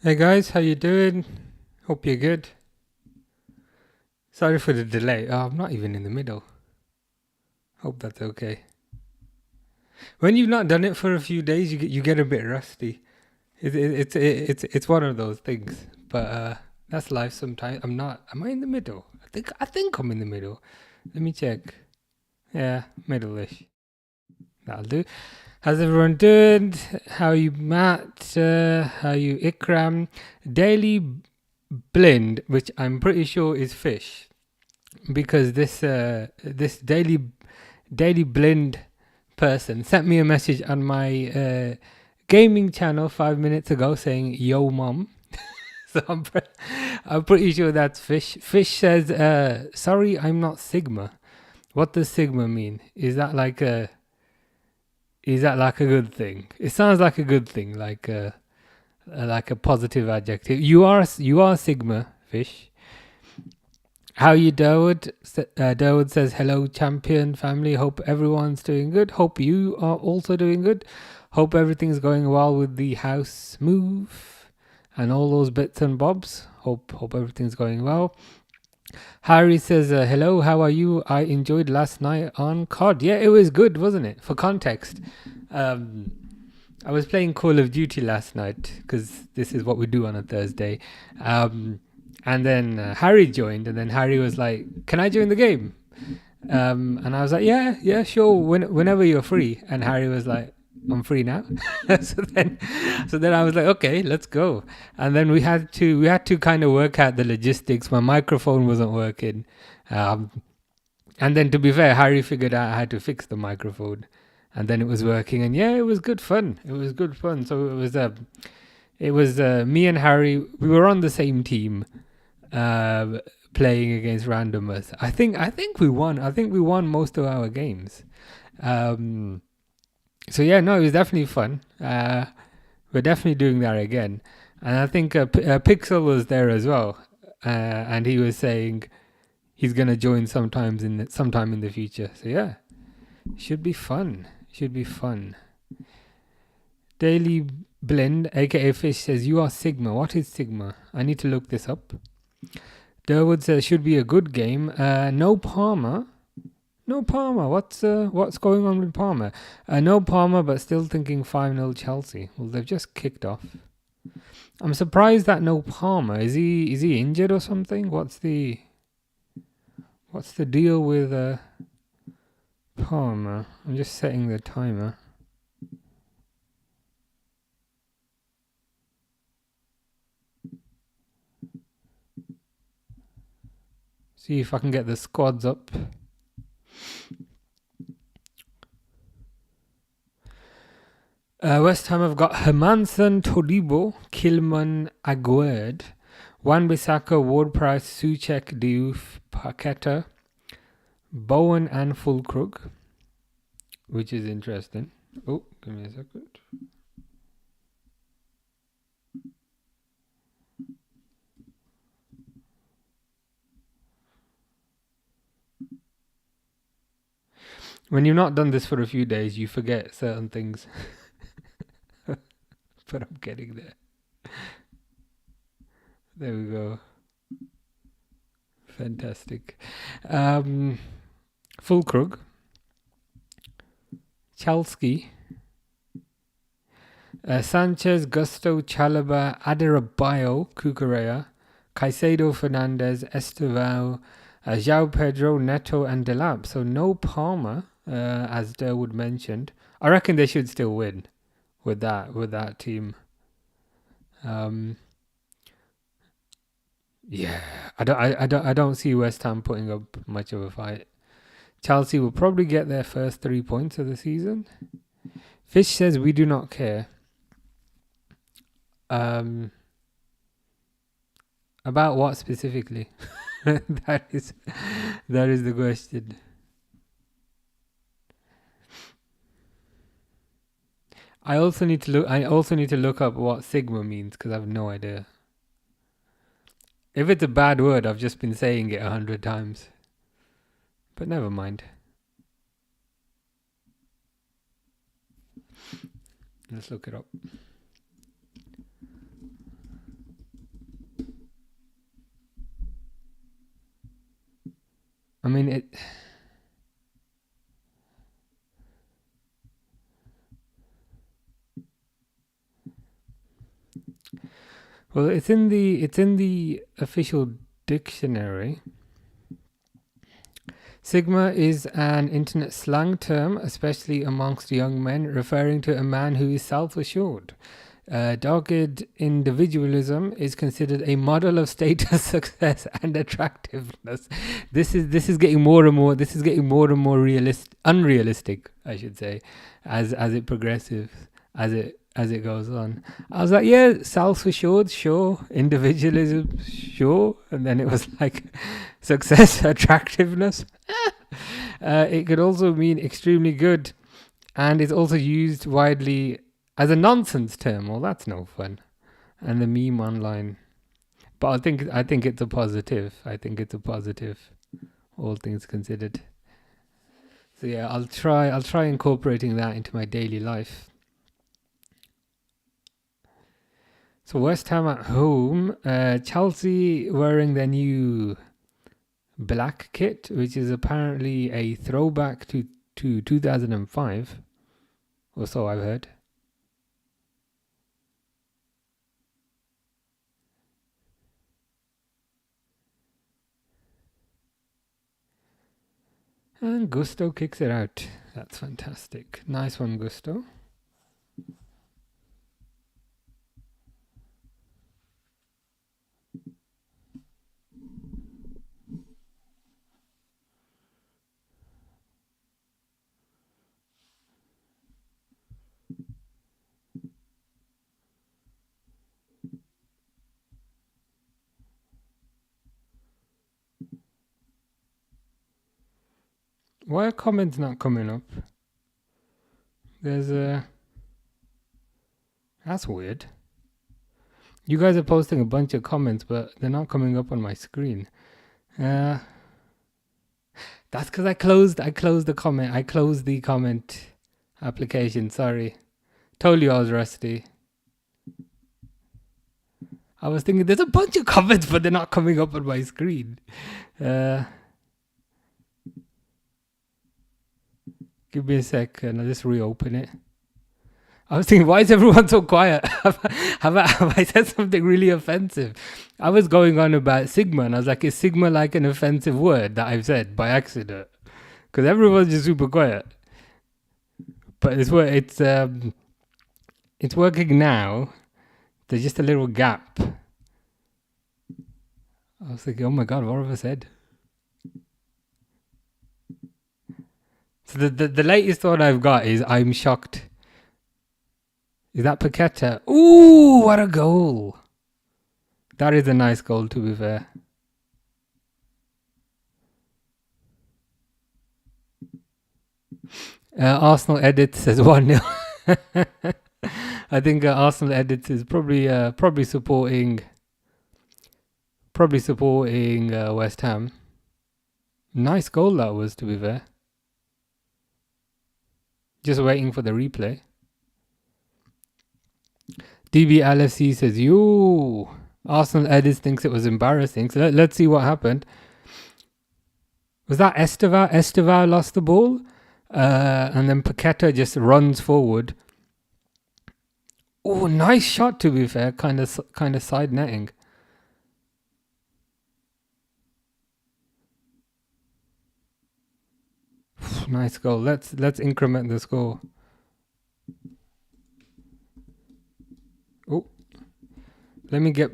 Hey guys, how you doing? Hope you're good. Sorry for the delay. I'm not even in the middle. Hope that's okay. When you've not done it for a few days, you get a bit rusty. It's one of those things. But that's life. Sometimes I'm not. Am I in the middle? I think I'm in the middle. Let me check. Yeah, middle-ish. That'll do. How's everyone doing? How you, Matt? How you, Ikram? Daily Blind, which I'm pretty sure is fish, because this daily blind person sent me a message on my gaming channel 5 minutes ago saying "Yo, mom." So I'm pretty sure that's fish. Fish says, "Sorry, I'm not Sigma." What does Sigma mean? Is that like a good thing? It sounds like a good thing, like a positive adjective. You are Sigma, fish. How you, Dawood? Dawood says, hello, champion family. Hope everyone's doing good. Hope you are also doing good. Hope everything's going well with the house move and all those bits and bobs. Hope everything's going well. Harry says, hello, how are you? I enjoyed last night on COD. Yeah, it was good, wasn't it? For context, um, I was playing Call of Duty last night because this is what we do on a Thursday. And then Harry joined, and then Harry was like, "Can I join the game?" And I was like, "Yeah, sure, whenever you're free." And Harry was like, "I'm free now." so then, so then I was like, "Okay, let's go." And then we had to kind of work out the logistics. My microphone wasn't working, um, and then to be fair, Harry figured out how to fix the microphone, and then it was working. And yeah, it was good fun. It was good fun. So it was me and Harry. We were on the same team, uh, playing against randomers. I think we won. I think we won most of our games. Um, so yeah, no, it was definitely fun. We're definitely doing that again. And I think Pixel was there as well, and he was saying he's gonna join sometime in the future. So yeah, should be fun. Should be fun. Daily Blend, aka Fish, says you are Sigma. What is Sigma? I need to look this up. Durwood says should be a good game. No Palmer. No Palmer. What's going on with Palmer? No Palmer, but still thinking 5-0 Chelsea. Well, they've just kicked off. I'm surprised that no Palmer. Is he injured or something? What's the deal with Palmer? I'm just setting the timer. See if I can get the squads up. West Ham have got Hermanson, Todibo, Kilman, Aguerd, Wan-Bissaka, Ward-Prowse, Soucek, Diouf, Paqueta, Bowen and Fulkrug, which is interesting. Oh, give me a second. When you've not done this for a few days, you forget certain things. But I'm getting there. There we go. Fantastic. Fulkrug, Chalski, Sanchez, Gusto, Chalaba, Adarabio, Cucurella, Caicedo, Fernandez, Estevao, João Pedro, Neto, and Delap. So no Palmer, as Durwood mentioned. I reckon they should still win with that team. Yeah, I don't see West Ham putting up much of a fight. Chelsea will probably get their first 3 points of the season. Fish says we do not care. About what specifically? that is the question. I also need to look up what Sigma means because I have no idea. If it's a bad word, I've just been saying it 100 times. But never mind. Let's look it up. mean it. Well, it's in the official dictionary. Sigma is an internet slang term, especially amongst young men, referring to a man who is self-assured. Dogged individualism is considered a model of status, success, and attractiveness. This is getting more and more. This is getting more and more unrealistic, I should say, as it progresses, as it goes on. I was like, yeah, self-assured, sure. Individualism, sure. And then it was like success, attractiveness. It could also mean extremely good, and is also used widely as a nonsense term. Well, that's no fun. And the meme online. But I think it's a positive. I think it's a positive, all things considered. So yeah, I'll try incorporating that into my daily life. So West Ham at home, Chelsea wearing their new black kit, which is apparently a throwback to 2005, or so I've heard. And Gusto kicks it out. That's fantastic. Nice one, Gusto. Why are comments not coming up? There's a... That's weird. You guys are posting a bunch of comments, but they're not coming up on my screen. That's because I closed the comment. I closed the comment application. Sorry. Told you I was rusty. I was thinking there's a bunch of comments, but they're not coming up on my screen. Give me a second. I'll just reopen it. I was thinking, why is everyone so quiet? have I said something really offensive? I was going on about Sigma, and I was like, is Sigma like an offensive word that I've said by accident? Because everyone's just super quiet. But it's working now. There's just a little gap. I was thinking, oh my god, what have I said? So the latest one I've got is I'm shocked. Is that Paqueta? Ooh, what a goal. That is a nice goal, to be fair. Arsenal edits as 1-0. I think Arsenal edits is probably supporting West Ham. Nice goal that was, to be fair. Just waiting for the replay. DB LFC says, yo, Arsenal edits thinks it was embarrassing. So let's see what happened. Was that Estevao? Estevao lost the ball. And then Paqueta just runs forward. Oh, nice shot, to be fair. Kind of side netting. Nice goal. Let's increment the score. Oh, let me get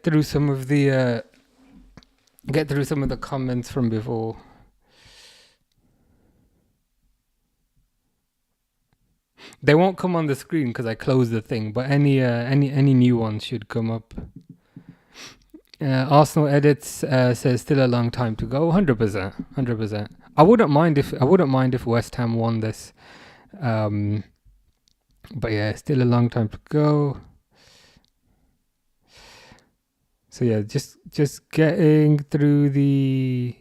through some of the comments from before. They won't come on the screen because I closed the thing, but any new ones should come up. Arsenal edits says still a long time to go. 100%. I wouldn't mind if West Ham won this. But yeah, still a long time to go. So yeah, just getting through the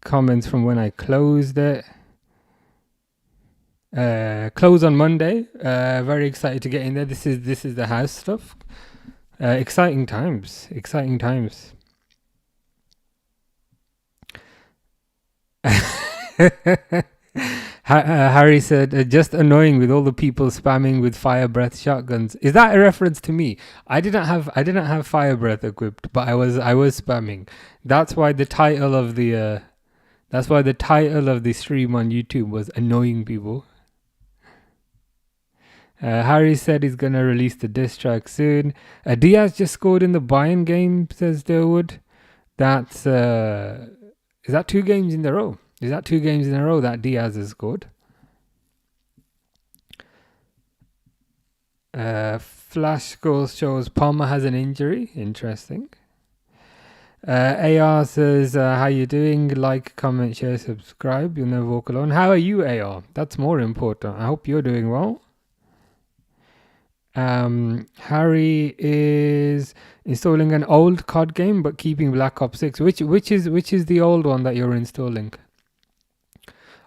comments from when I closed it. Close on Monday. Very excited to get in there. This is the house stuff. Exciting times. Harry said, "Just annoying with all the people spamming with fire breath shotguns." Is that a reference to me? I didn't have fire breath equipped, but I was spamming. That's why the title of the stream on YouTube was "Annoying People." Harry said he's gonna release the diss track soon. Diaz just scored in the Bayern game, says Durwood. That's is that 2 games in a row? Is that 2 games in a row that Diaz has scored? Flash score shows Palmer has an injury. Interesting. AR says, how you doing? Like, comment, share, subscribe. You'll never walk alone. How are you, AR? That's more important. I hope you're doing well. Harry is installing an old COD game but keeping Black Ops 6. Which is the old one that you're installing?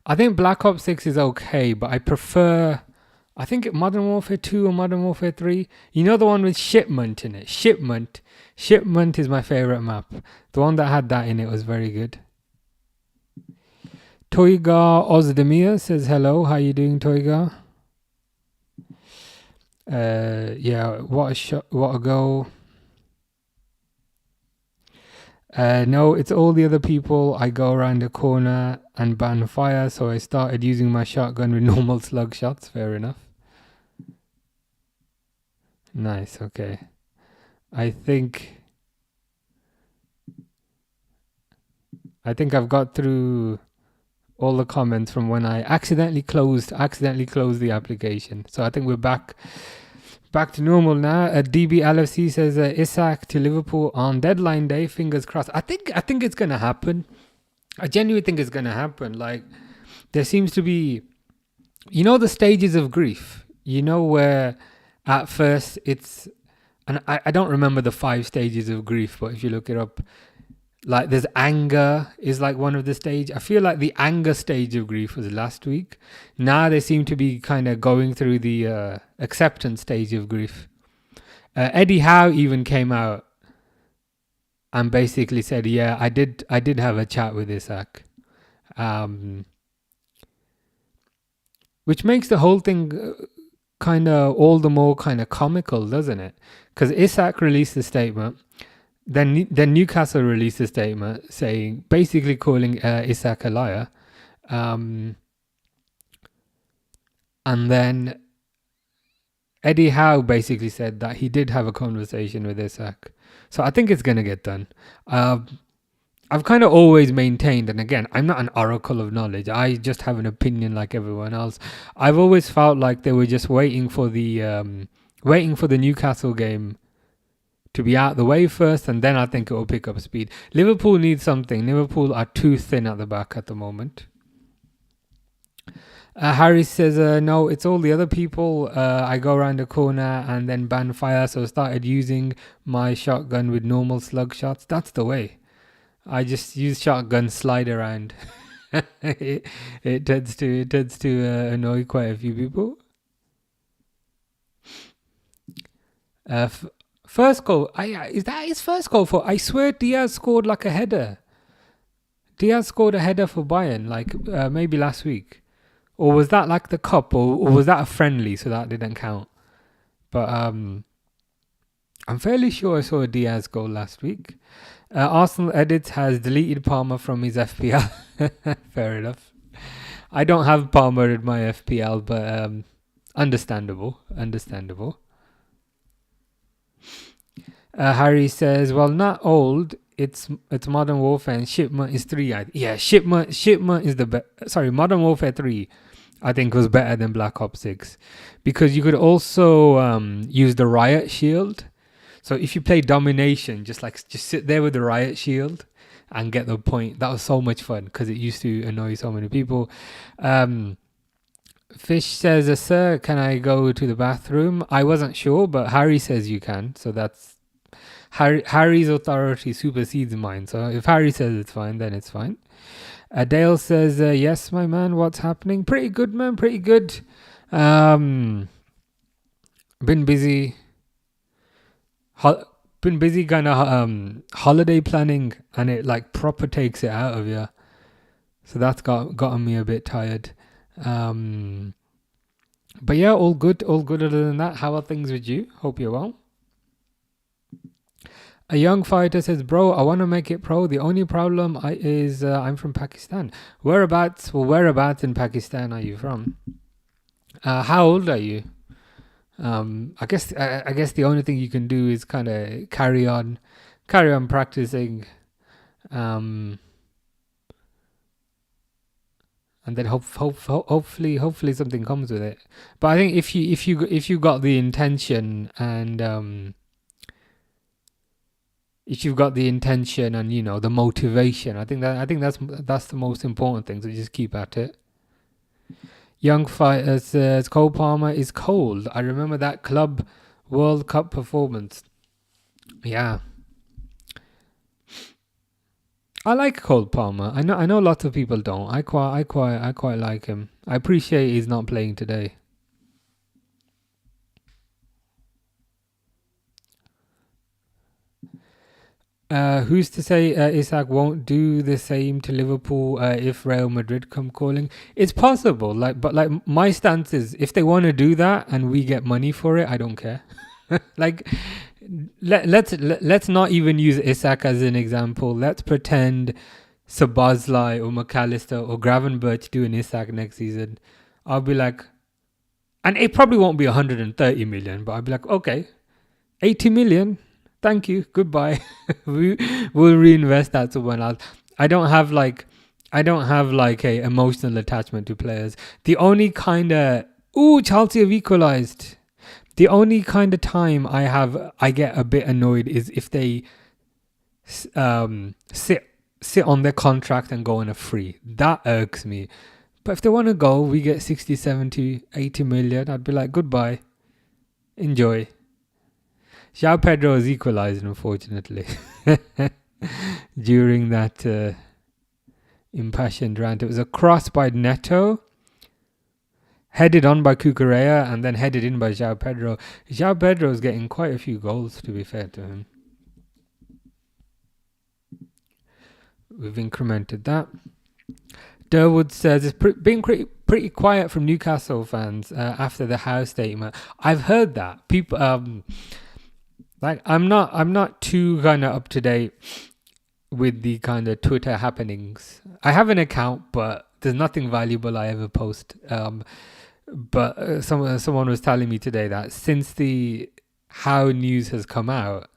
I think Black Ops 6 is okay, but I prefer, I think Modern Warfare 2 or Modern Warfare 3. You know the one with Shipment in it? Shipment is my favorite map. The one that had that in it was very good. Toigar Ozdemir says hello. How you doing, Toigar? Yeah, what a shot, what a goal. No, it's all the other people. I go around the corner and ban fire, so I started using my shotgun with normal slug shots. Fair enough. Nice, okay. I think I've got through all the comments from when I accidentally closed the application. So I think we're back to normal now. DB LFC says Isak to Liverpool on deadline day. Fingers crossed. I think it's gonna happen. I genuinely think it's gonna happen. Like, there seems to be, the stages of grief. Where at first it's, and I don't remember the 5 stages of grief, but if you look it up, like there's anger is like one of the stage. I feel like the anger stage of grief was last week. Now they seem to be kind of going through the acceptance stage of grief. Eddie Howe even came out and basically said, yeah, I did have a chat with Isak. Which makes the whole thing kind of all the more kind of comical, doesn't it? Because Isak released a statement. Then Newcastle released a statement saying, basically calling Isak a liar. And then Eddie Howe basically said that he did have a conversation with Isak. So I think it's going to get done. I've kind of always maintained, and again, I'm not an oracle of knowledge. I just have an opinion like everyone else. I've always felt like they were just waiting for the Newcastle game to be out the way first, and then I think it will pick up speed. Liverpool needs something. Liverpool are too thin at the back at the moment. Harry says, no, it's all the other people. I go around the corner and then ban fire, so I started using my shotgun with normal slug shots. That's the way. I just use shotgun, slide around. it tends to annoy quite a few people. First goal, is that his first goal for? I swear Diaz scored like a header. Diaz scored a header for Bayern, like maybe last week. Or was that like the cup, or was that a friendly, so that didn't count? But I'm fairly sure I saw a Diaz goal last week. Arsenal Edits has deleted Palmer from his FPL. Fair enough. I don't have Palmer in my FPL, but understandable. Harry says, well, not old. It's Modern Warfare, and Shipment is 3. Yeah, Shipment is the best. Sorry, Modern Warfare 3, I think, was better than Black Ops 6 because you could also use the Riot Shield. So if you play Domination, just sit there with the Riot Shield and get the point. That was so much fun because it used to annoy so many people. Fish says, sir, can I go to the bathroom? I wasn't sure, but Harry says you can. So that's Harry's authority supersedes mine. So if Harry says it's fine, then it's fine. Dale says, yes, my man, what's happening? Pretty good, man, pretty good. Been busy. Been busy kind of holiday planning, and it like proper takes it out of you. So that's gotten me a bit tired. But yeah, all good other than that. How are things with you? Hope you're well. A young fighter says, "Bro, I want to make it pro. The only problem is I'm from Pakistan. Whereabouts in Pakistan are you from? How old are you? I guess the only thing you can do is kind of carry on practicing, um, and then hopefully something comes with it. But I think if you got the intention and if you've got the intention and the motivation, I think that's the most important thing. So just keep at it. Young fighter says Cole Palmer is cold. I remember that Club World Cup performance. Yeah, I like Cole Palmer. I know lots of people don't. I quite like him. I appreciate he's not playing today. Who's to say Isak won't do the same to Liverpool if Real Madrid come calling? It's possible. But my stance is, if they want to do that and we get money for it, I don't care. Like, let's not even use Isak as an example. Let's pretend Sabazlai or McAllister or Gravenberch do an Isak next season. I'll be like, and it probably won't be 130 million, but I'll be like, okay, 80 million. Thank you. Goodbye. We'll reinvest that somewhere else. I don't have like a emotional attachment to players. The only kind of Chelsea have equalised. The only kind of time I get a bit annoyed is if they sit on their contract and go on a free. That irks me. But if they want to go, we get 60, 70, 80 million. I'd be like, goodbye. Enjoy. João Pedro has equalised, unfortunately, during that impassioned rant. It was a cross by Neto, headed on by Cucurella, and then headed in by João Pedro. João Pedro is getting quite a few goals, to be fair to him. We've incremented that. Durwood says it's been pretty quiet from Newcastle fans after the Howe statement. I've heard that people I'm not too kind of up to date with the kind of Twitter happenings. I have an account, but there's nothing valuable I ever post. But someone was telling me today that since the How news has come out,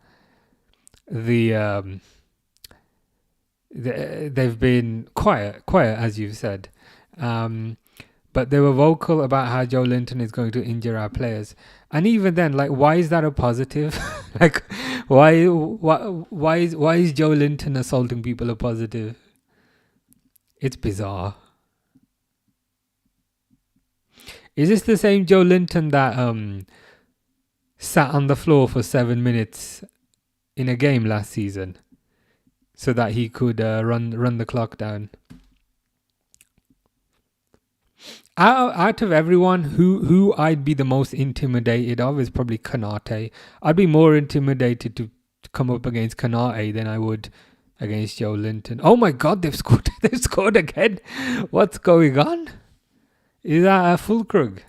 they've been quiet as you've said. But they were vocal about how Joe Linton is going to injure our players. And even then, like, why is that a positive? Like, why is Joe Linton assaulting people a positive? It's bizarre. Is this the same Joe Linton that sat on the floor for 7 minutes in a game last season so that he could run the clock down? Out of everyone, who I'd be the most intimidated of is probably Kanate. I'd be more intimidated to come up against Kanate than I would against Joe Linton. Oh my God, they've scored! They've scored again. What's going on? Is that a full krug?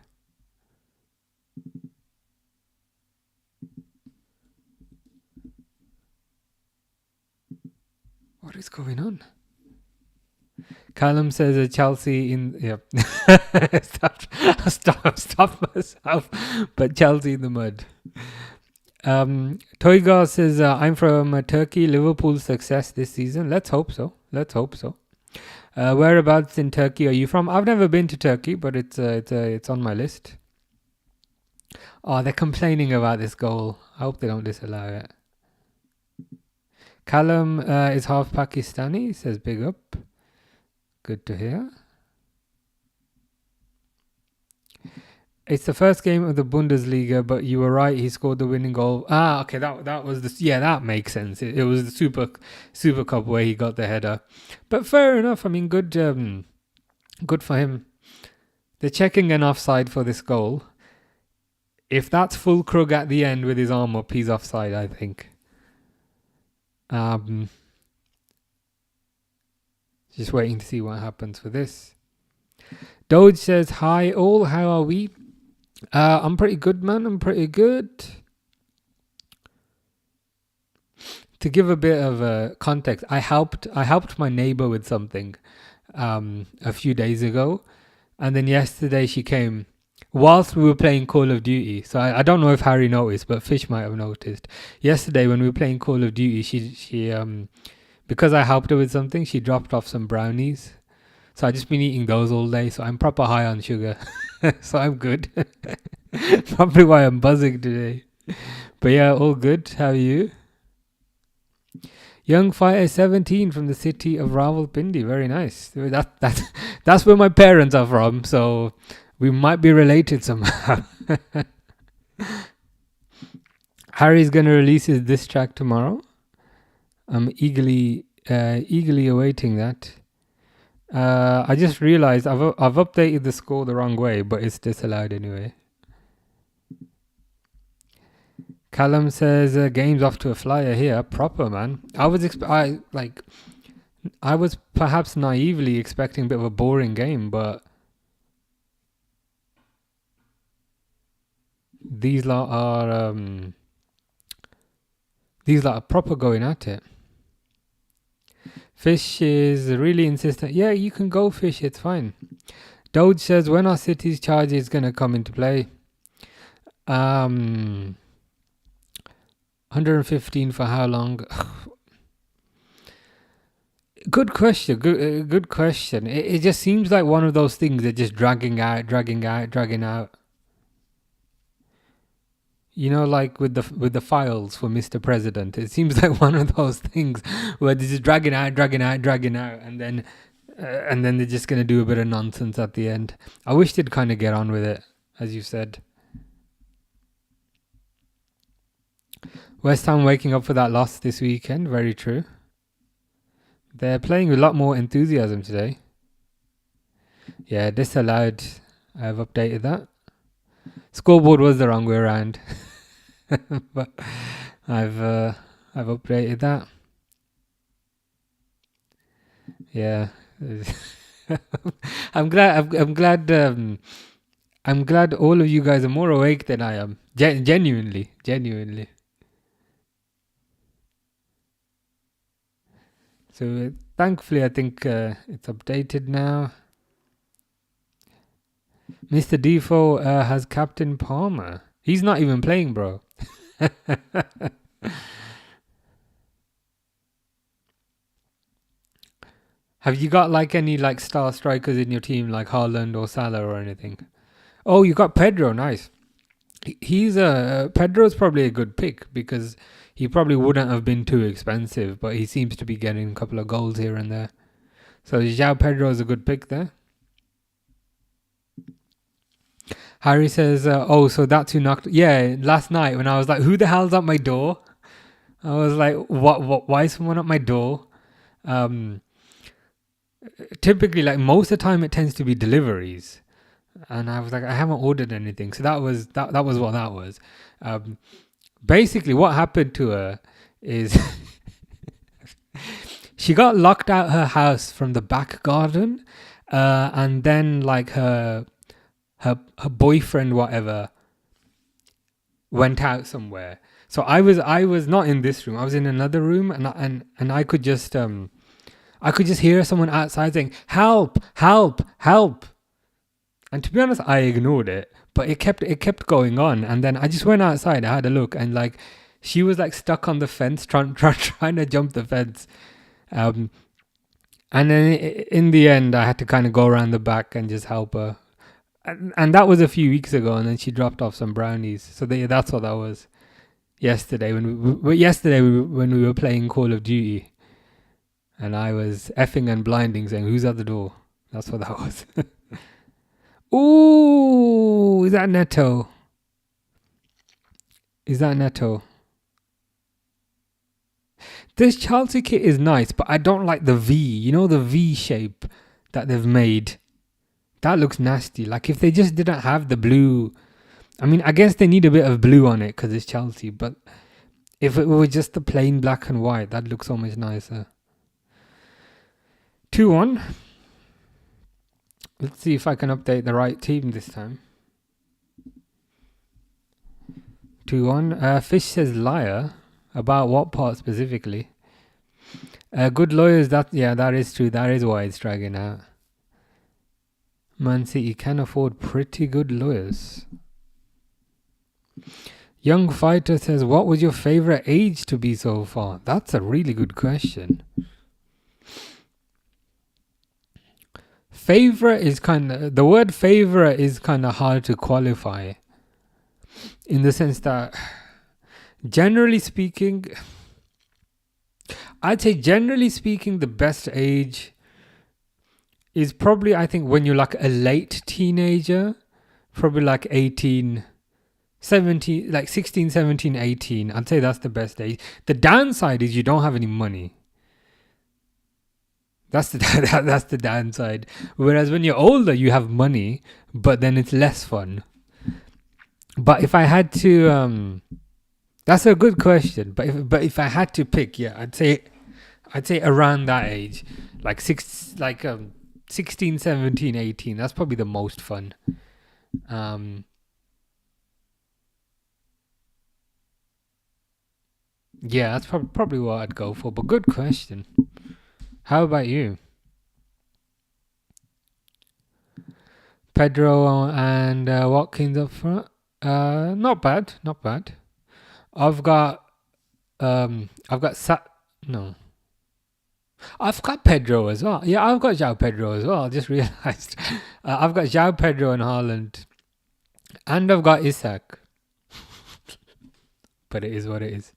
What is going on? Callum says Chelsea in... Yep. Stop myself. But Chelsea in the mud. Toygar says, I'm from Turkey. Liverpool's success this season. Let's hope so. Whereabouts in Turkey are you from? I've never been to Turkey, but it's on my list. Oh, they're complaining about this goal. I hope they don't disallow it. Callum is half Pakistani. Says big up. Good to hear. It's the first game of the Bundesliga, but you were right. He scored the winning goal. Okay, that was that makes sense. It was the Super Cup where he got the header. But fair enough. I mean, good for him. They're checking an offside for this goal. If that's full Krug at the end with his arm up, he's offside, I think. Just waiting to see what happens for this. Doge says, hi all, how are we? I'm pretty good, man. I'm pretty good. To give a bit of context, I helped my neighbor with something a few days ago, and then yesterday she came whilst we were playing Call of Duty. So I don't know if Harry noticed, but Fish might have noticed. Yesterday when we were playing Call of Duty, she because I helped her with something, she dropped off some brownies. So I just been eating those all day. So I'm proper high on sugar. So I'm good. Probably why I'm buzzing today. But yeah, all good. How are you? Young Fighter 17 from the city of Rawalpindi. Very nice. That's where my parents are from. So we might be related somehow. Harry's going to release his diss track tomorrow. I'm eagerly awaiting that. I just realized I've updated the score the wrong way, but it's disallowed anyway. Callum says game's off to a flyer here. Proper, man. I was perhaps naively expecting a bit of a boring game, but these lot are proper going at it. Fish is really insistent. Yeah, you can go, Fish. It's fine. Doge says, when are City's charges going to come into play? 115 for how long? Good question. Good question. It just seems like one of those things that just dragging out. You know, like with the files for Mr. President, it seems like one of those things where they're just dragging out, and then they're just gonna do a bit of nonsense at the end. I wish they'd kind of get on with it, as you said. West Ham waking up for that loss this weekend. Very true. They're playing with a lot more enthusiasm today. Yeah, disallowed. I've updated that. Scoreboard was the wrong way around. But I've updated that. Yeah. I'm glad all of you guys are more awake than I am. Genuinely. So thankfully I think it's updated now. Mr. Defoe has Captain Palmer. He's not even playing, bro. Have you got like any like star strikers in your team, like Haaland or Salah or anything? Oh, you got Pedro. Nice. Pedro's probably a good pick because he probably wouldn't have been too expensive, but he seems to be getting a couple of goals here and there. So João Pedro is a good pick there. Harry says, so that's who knocked. Yeah, last night when I was like, who the hell's at my door? I was like, what? Why is someone at my door? Typically, like most of the time, it tends to be deliveries. And I was like, I haven't ordered anything. So that was what that was. Basically, what happened to her is she got locked out her house from the back garden. And then like her boyfriend, whatever, went out somewhere. So I was not in this room. I was in another room, and I could just hear someone outside saying, "Help! Help! Help!" And to be honest, I ignored it, but it kept going on. And then I just went outside. I had a look, and like she was like stuck on the fence, trying to jump the fence. And then in the end, I had to kind of go around the back and just help her. And that was a few weeks ago, and then she dropped off some brownies. So that's what that was. Yesterday when we were playing Call of Duty, and I was effing and blinding, saying, "Who's at the door?" That's what that was. Ooh, is that Neto? This Chelsea kit is nice, but I don't like the V. You know, the V shape that they've made. That looks nasty. Like if they just didn't have the blue. I mean, I guess they need a bit of blue on it because it's Chelsea. But if it were just the plain black and white, that looks so much nicer. 2-1. Let's see if I can update the right team this time. 2-1. Fish says liar. About what part specifically? Good lawyers, that is true. That is why it's dragging out. Man City can afford pretty good lawyers. Young Fighter says, what was your favorite age to be so far? That's a really good question. Favorite is the word favorite is kind of hard to qualify, in the sense that generally speaking, I'd say generally speaking, the best age is probably, I think, when you're like a late teenager, probably like 18, 17, like 16, 17, 18. I'd say that's the best age. The downside is you don't have any money. That's the downside. Whereas when you're older, you have money, but then it's less fun. But if I had to, that's a good question. But if I had to pick, yeah, I'd say around that age, like 16, 17, 18. That's probably the most fun. Yeah, that's probably what I'd go for. But good question. How about you? Pedro and Watkins up front. Not bad. I've got I've got Pedro as well. Yeah, I've got João Pedro as well. I just realized. I've got João Pedro and Haaland. And I've got Isak. But it is what it is.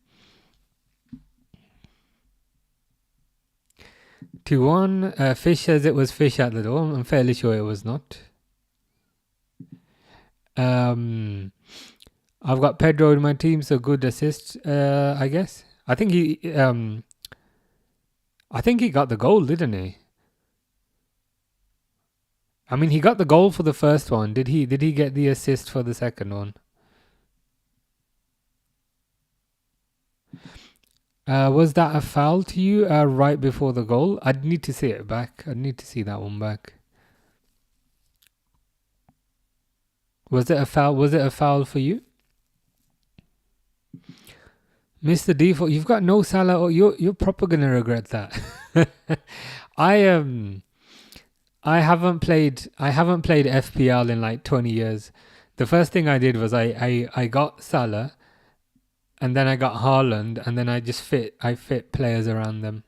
2-1. Fish says it was Fish at the door. I'm fairly sure it was not. I've got Pedro in my team, so good assist, I guess. I think he got the goal, didn't he? I mean, he got the goal for the first one. Did he get the assist for the second one? Was that a foul to you right before the goal? I'd need to see it back. I'd need to see that one back. Was it a foul? Was it a foul for you? Mr. Default, you've got no Salah. Oh, you're probably gonna regret that. I haven't played FPL in like 20 years. The first thing I did was I got Salah, and then I got Haaland, and then I fit players around them.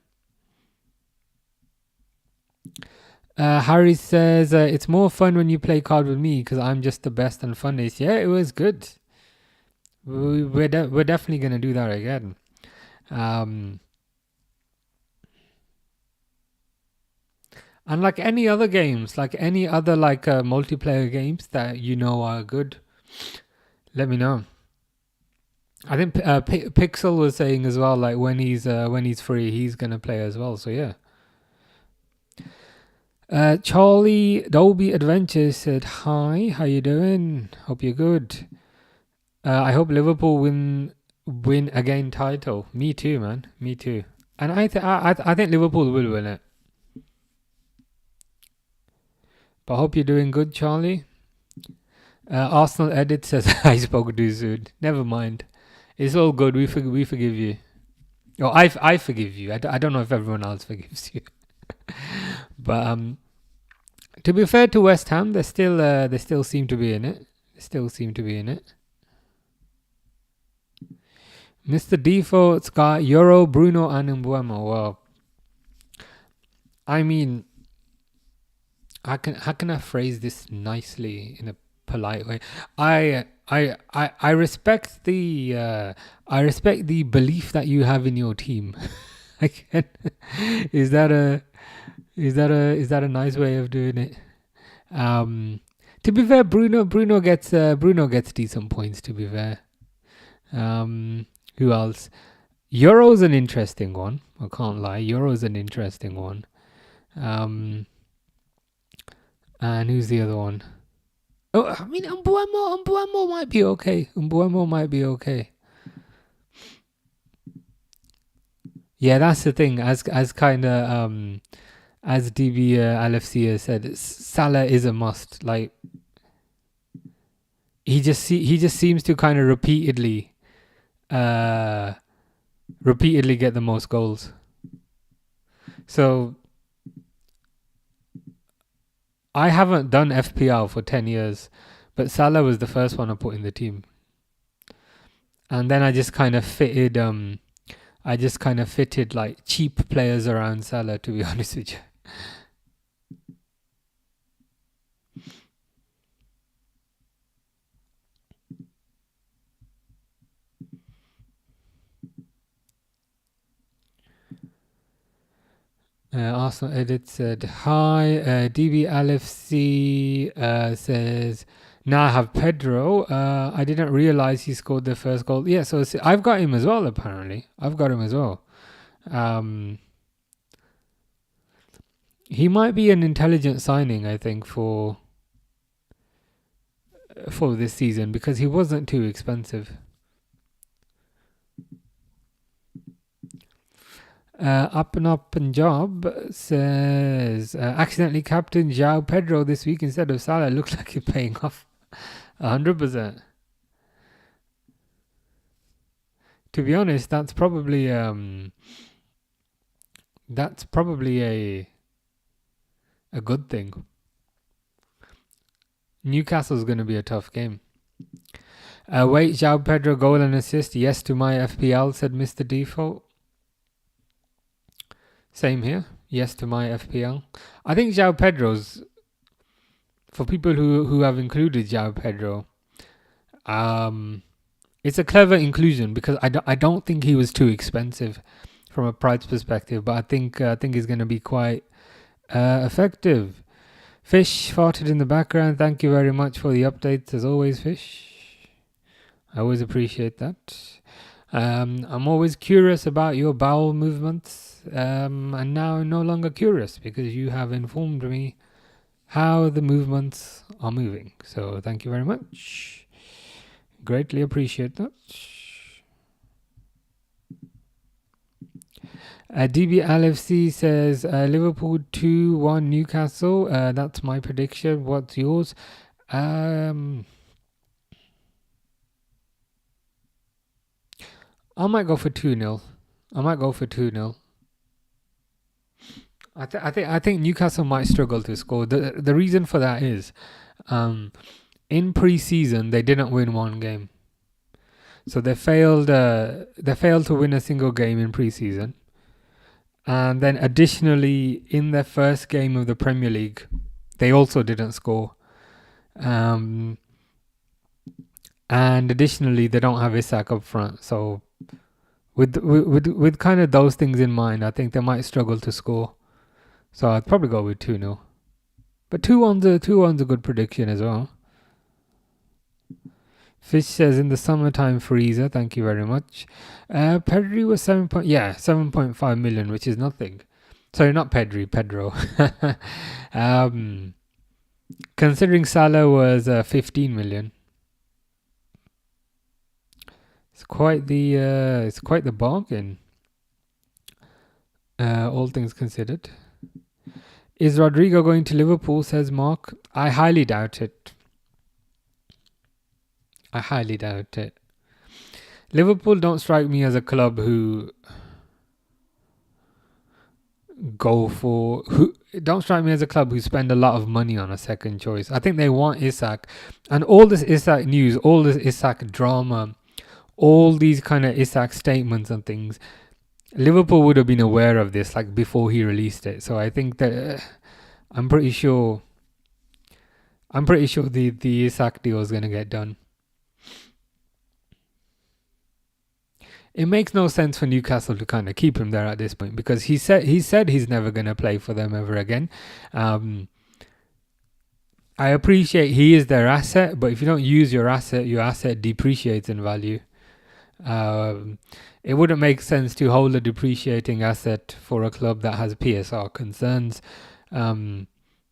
Harry says it's more fun when you play card with me because I'm just the best and funniest. Yeah, it was good. We're definitely gonna do that again. And like any other games, like any other multiplayer games that you know are good, let me know. I think Pixel was saying as well, like when he's free, he's gonna play as well. So yeah. Charlie Dolby Adventures said hi. How you doing? Hope you're good. I hope Liverpool win again title. Me too, man. Me too. And I think Liverpool will win it. But I hope you're doing good, Charlie. Arsenal Edit says I spoke too soon. Never mind. It's all good. We forgive you. Oh, I forgive you. I don't know if everyone else forgives you. But to be fair to West Ham, they still seem to be in it. Mr. Default's got Euro, Bruno, and Mbuemo. Well, I mean, how can I phrase this nicely in a polite way? I respect the belief that you have in your team. Is that a nice way of doing it? To be fair, Bruno gets decent points. To be fair, who else? Euro's an interesting one. I can't lie. Euro's an interesting one. And who's the other one? Oh, I mean, Mbuemo might be okay. Yeah, that's the thing. As kind of as DB LFC has said, Salah is a must. Like he just seems to kind of repeatedly get the most goals. So I haven't done FPL for 10 years, but Salah was the first one I put in the team. And then I just kind of fitted like cheap players around Salah, to be honest with you. Arsenal Edit said, hi, DB LFC says, now I have Pedro. I didn't realize he scored the first goal. Yeah, so I've got him as well, apparently. I've got him as well. He might be an intelligent signing, I think, for this season because he wasn't too expensive. Up and Up Punjab says, accidentally captain João Pedro this week instead of Salah. Looks like you're paying off 100%. To be honest, that's probably a good thing. Newcastle's going to be a tough game. Wait, João Pedro goal and assist. Yes to my FPL, said Mr. Default. Same here. Yes to my FPL. I think João Pedro's, for people who have included João Pedro, it's a clever inclusion because I don't think he was too expensive from a price perspective, but I think he's going to be quite effective. Fish farted in the background. Thank you very much for the updates as always, Fish. I always appreciate that. I'm always curious about your bowel movements, and now I'm no longer curious because you have informed me how the movements are moving. So thank you very much. Greatly appreciate that. DB LFC says Liverpool 2-1 Newcastle. That's my prediction. What's yours? I might go for 2-0. I think Newcastle might struggle to score. The reason for that is, in pre-season they didn't win one game, so they failed to win a single game in pre-season, and then additionally in their first game of the Premier League, they also didn't score. And additionally, they don't have Isak up front, so. With kind of those things in mind, I think they might struggle to score. So I'd probably go with 2-0. But 2-1's a good prediction as well. Fish says in the summertime freezer, thank you very much. Pedri was 7.5 million, which is nothing. Sorry, not Pedro. Considering Salah was 15 million. It's quite the bargain, all things considered. Is Rodrigo going to Liverpool, says Mark? I highly doubt it. Liverpool don't strike me as a club who spend a lot of money on a second choice. I think they want Isak, and all this Isak news, all this Isak drama, all these kind of Isak statements and things, Liverpool would have been aware of this like before he released it. So I think that I'm pretty sure the Isak deal is going to get done. It makes no sense for Newcastle to kind of keep him there at this point because he said he's never going to play for them ever again. I appreciate he is their asset, but if you don't use your asset depreciates in value. It wouldn't make sense to hold a depreciating asset for a club that has PSR concerns.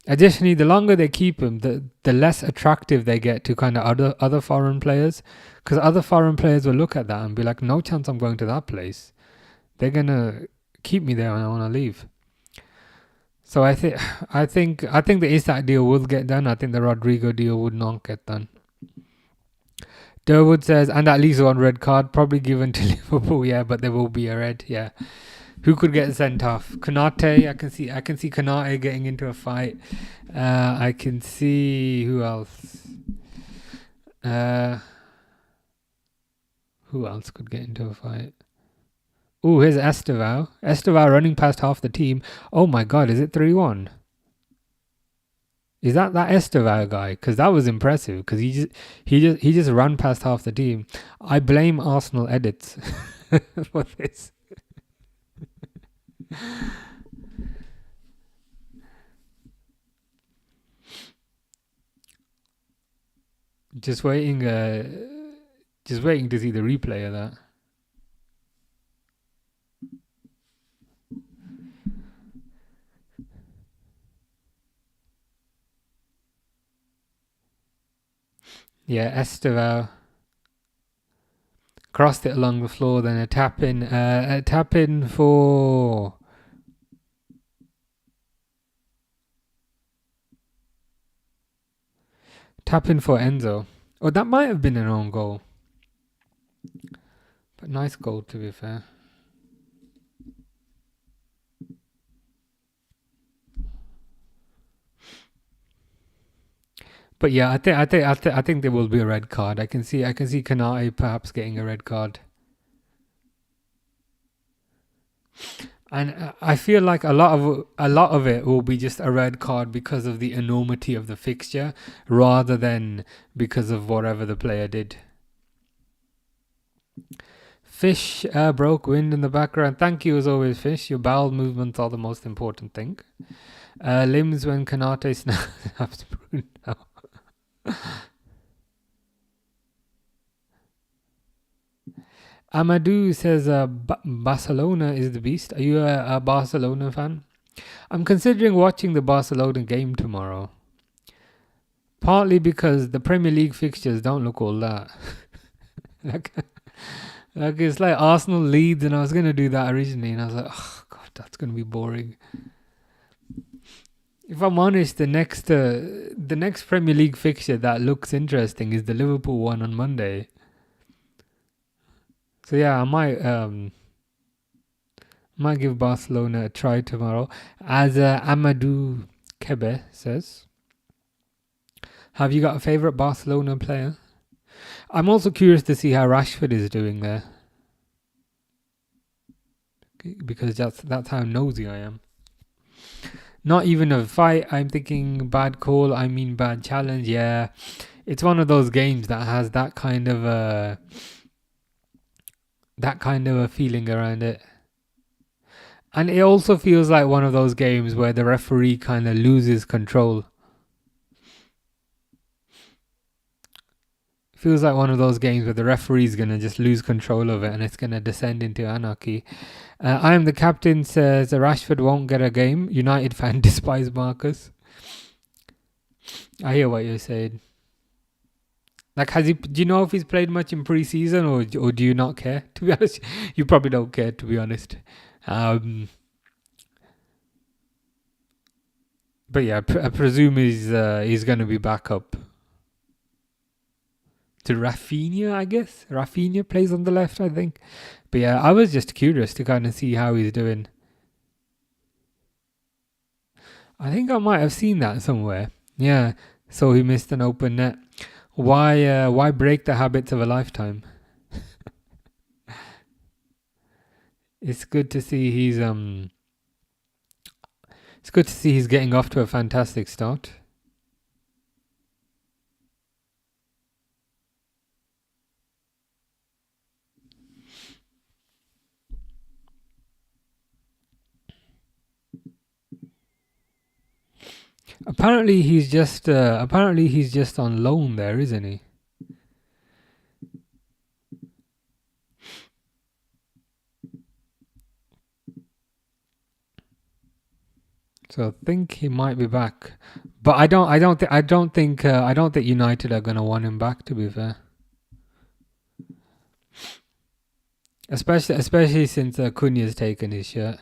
Additionally, the longer they keep him, the less attractive they get to kind of other foreign players, because other foreign players will look at that and be like, no chance I'm going to that place. They're going to keep me there and I want to leave. So I think the Isak deal will get done. I think the Rodrigo deal would not get done. Durwood says, and at least one red card, probably given to Liverpool. Yeah, but there will be a red. Yeah, who could get sent off? Konate. I can see Konate getting into a fight. I can see who else. Who else could get into a fight? Oh, here's Estevao. Estevao running past half the team. Oh my God, is it 3-1? Is that Estevao guy? Because that was impressive. Because he just ran past half the team. I blame Arsenal edits for this. Just waiting. Just waiting to see the replay of that. Yeah, Estevao crossed it along the floor, then a tap in. A tap in for. Tap in for Enzo. Oh, that might have been an own goal. But nice goal, to be fair. But yeah, I think there will be a red card. I can see Kanate perhaps getting a red card. And I feel like a lot of it will be just a red card because of the enormity of the fixture, rather than because of whatever the player did. Fish broke wind in the background. Thank you as always, Fish. Your bowel movements are the most important thing. Limbs when Kanate snaps Bruno. Amadou says Barcelona is the beast. Are you a Barcelona fan? I'm considering watching the Barcelona game tomorrow. Partly because the Premier League fixtures don't look all that. like it's like Arsenal Leeds, and I was going to do that originally, and I was like, oh God, that's going to be boring. If I'm honest, the next Premier League fixture that looks interesting is the Liverpool one on Monday. So yeah, I might give Barcelona a try tomorrow. As Amadou Kebe says, have you got a favourite Barcelona player? I'm also curious to see how Rashford is doing there, because that's how nosy I am. Not even a fight. I'm thinking bad call. I mean bad challenge. Yeah, it's one of those games that has that kind of a feeling around it. And it also feels like one of those games where the referee kind of loses control. Feels like one of those games where the referee's going to just lose control of it and it's going to descend into anarchy. I am the captain says Rashford won't get a game. United fan despise Marcus. I hear what you're saying. Like, do you know if he's played much in pre-season, or do you not care? To be honest, you probably don't care, to be honest. But yeah, I presume he's going to be back up to Rafinha, I guess. Rafinha plays on the left, I think. But yeah, I was just curious to kind of see how he's doing. I think I might have seen that somewhere. Yeah, so he missed an open net. Why break the habits of a lifetime? It's good to see he's getting off to a fantastic start. Apparently he's just on loan there, isn't he? So I think he might be back, but I don't think United are gonna want him back. To be fair, especially since Cunha's taken his shirt.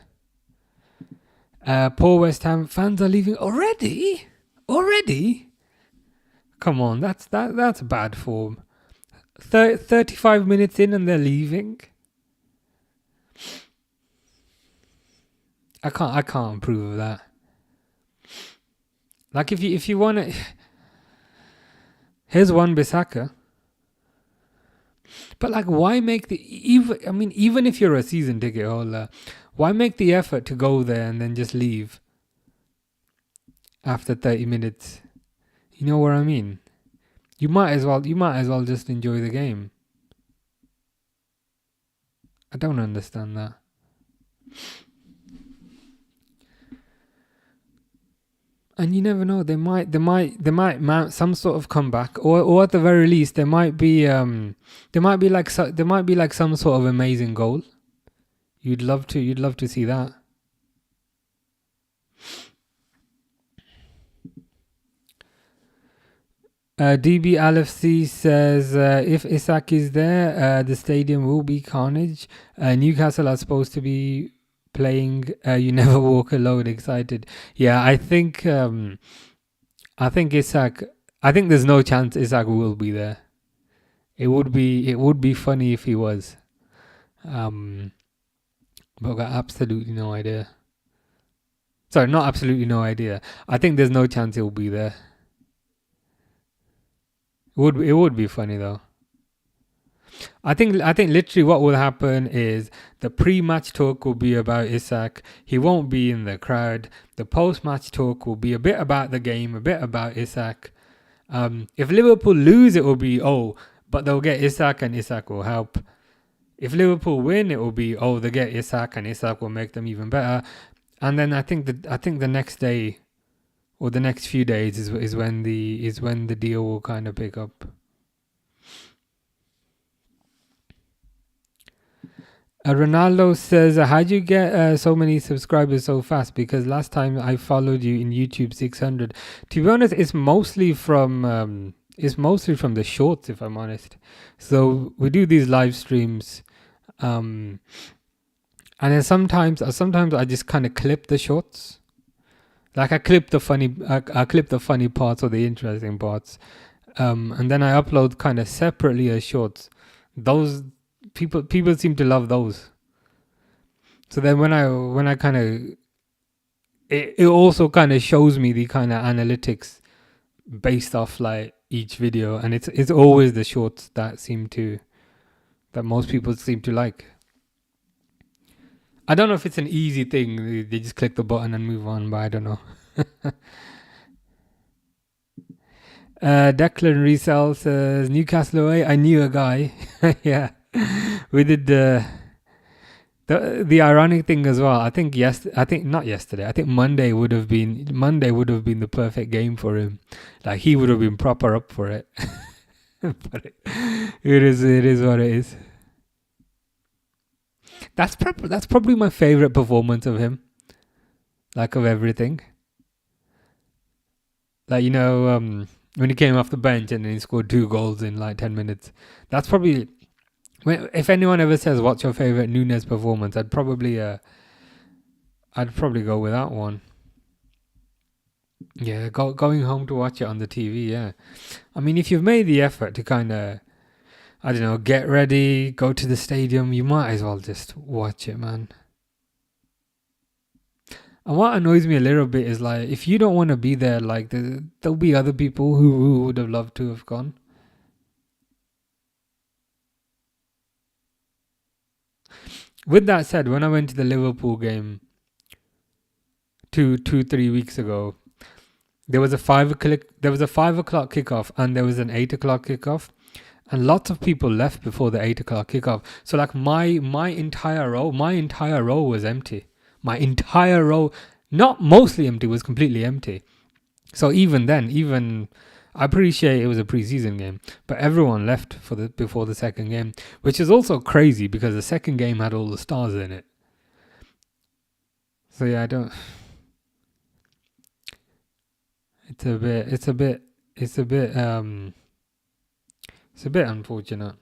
Poor West Ham fans are leaving already. Already? Come on, that's bad form. 35 minutes in and they're leaving. I can't approve of that. Like if you want to, here's one Bissaka. But like, why make the even if you're a season ticket holder, why make the effort to go there and then just leave after 30 minutes? You know what I mean? You might as well just enjoy the game. I don't understand that. And you never know. They might mount some sort of comeback, or at the very least, there might be like some sort of amazing goal. You'd love to see that. DB Lfc says if Isak is there, the stadium will be carnage. Newcastle are supposed to be playing You Never Walk Alone. Excited. Yeah, I think Isak. I think there's no chance Isak will be there. It would be funny if he was. But I've got absolutely no idea. Sorry, not absolutely no idea. I think there's no chance he'll be there. It would be funny though. I think literally what will happen is the pre-match talk will be about Isak. He won't be in the crowd. The post-match talk will be a bit about the game, a bit about Isak. If Liverpool lose, it will be but they'll get Isak and Isak will help. If Liverpool win, it will be they get Isak and Isak will make them even better. And then I think the next day or the next few days is when the deal will kind of pick up. Ronaldo says, how'd you get so many subscribers so fast? Because last time I followed you in YouTube 600. To be honest, it's mostly from the shorts, if I'm honest. So we do these live streams, and then sometimes I just kind of clip the shorts. Like I clip the funny parts or the interesting parts, and then I upload kind of separately as shorts. Those people seem to love those. So then when I kind of it also kind of shows me the kind of analytics based off like each video, and it's always the shorts that most people seem to like. I don't know if it's an easy thing. They just click the button and move on, but I don't know. Declan Resell says, Newcastle away. I knew a guy. Yeah. We did the ironic thing as well. I think not yesterday. I think Monday would have been the perfect game for him. Like he would have been proper up for it. But it is what it is. That's probably my favorite performance of him. Like of everything. Like when he came off the bench and he scored 2 goals in like 10 minutes. That's probably, if anyone ever says what's your favorite Nunes performance, I'd probably go with that one. Yeah, going home to watch it on the TV. Yeah, I mean, if you've made the effort to kind of, I don't know, get ready, go to the stadium, you might as well just watch it, man. And what annoys me a little bit is like, if you don't want to be there, like there'll be other people who would have loved to have gone. With that said, when I went to the Liverpool game 3 weeks ago, there was a 5 o'clock kickoff and there was an 8 o'clock kickoff, and lots of people left before the 8 o'clock kickoff. So like my entire row was empty. My entire row, not mostly empty, was completely empty. So even then, I appreciate it was a preseason game, but everyone left before the second game, which is also crazy because the second game had all the stars in it. So yeah, it's a bit unfortunate.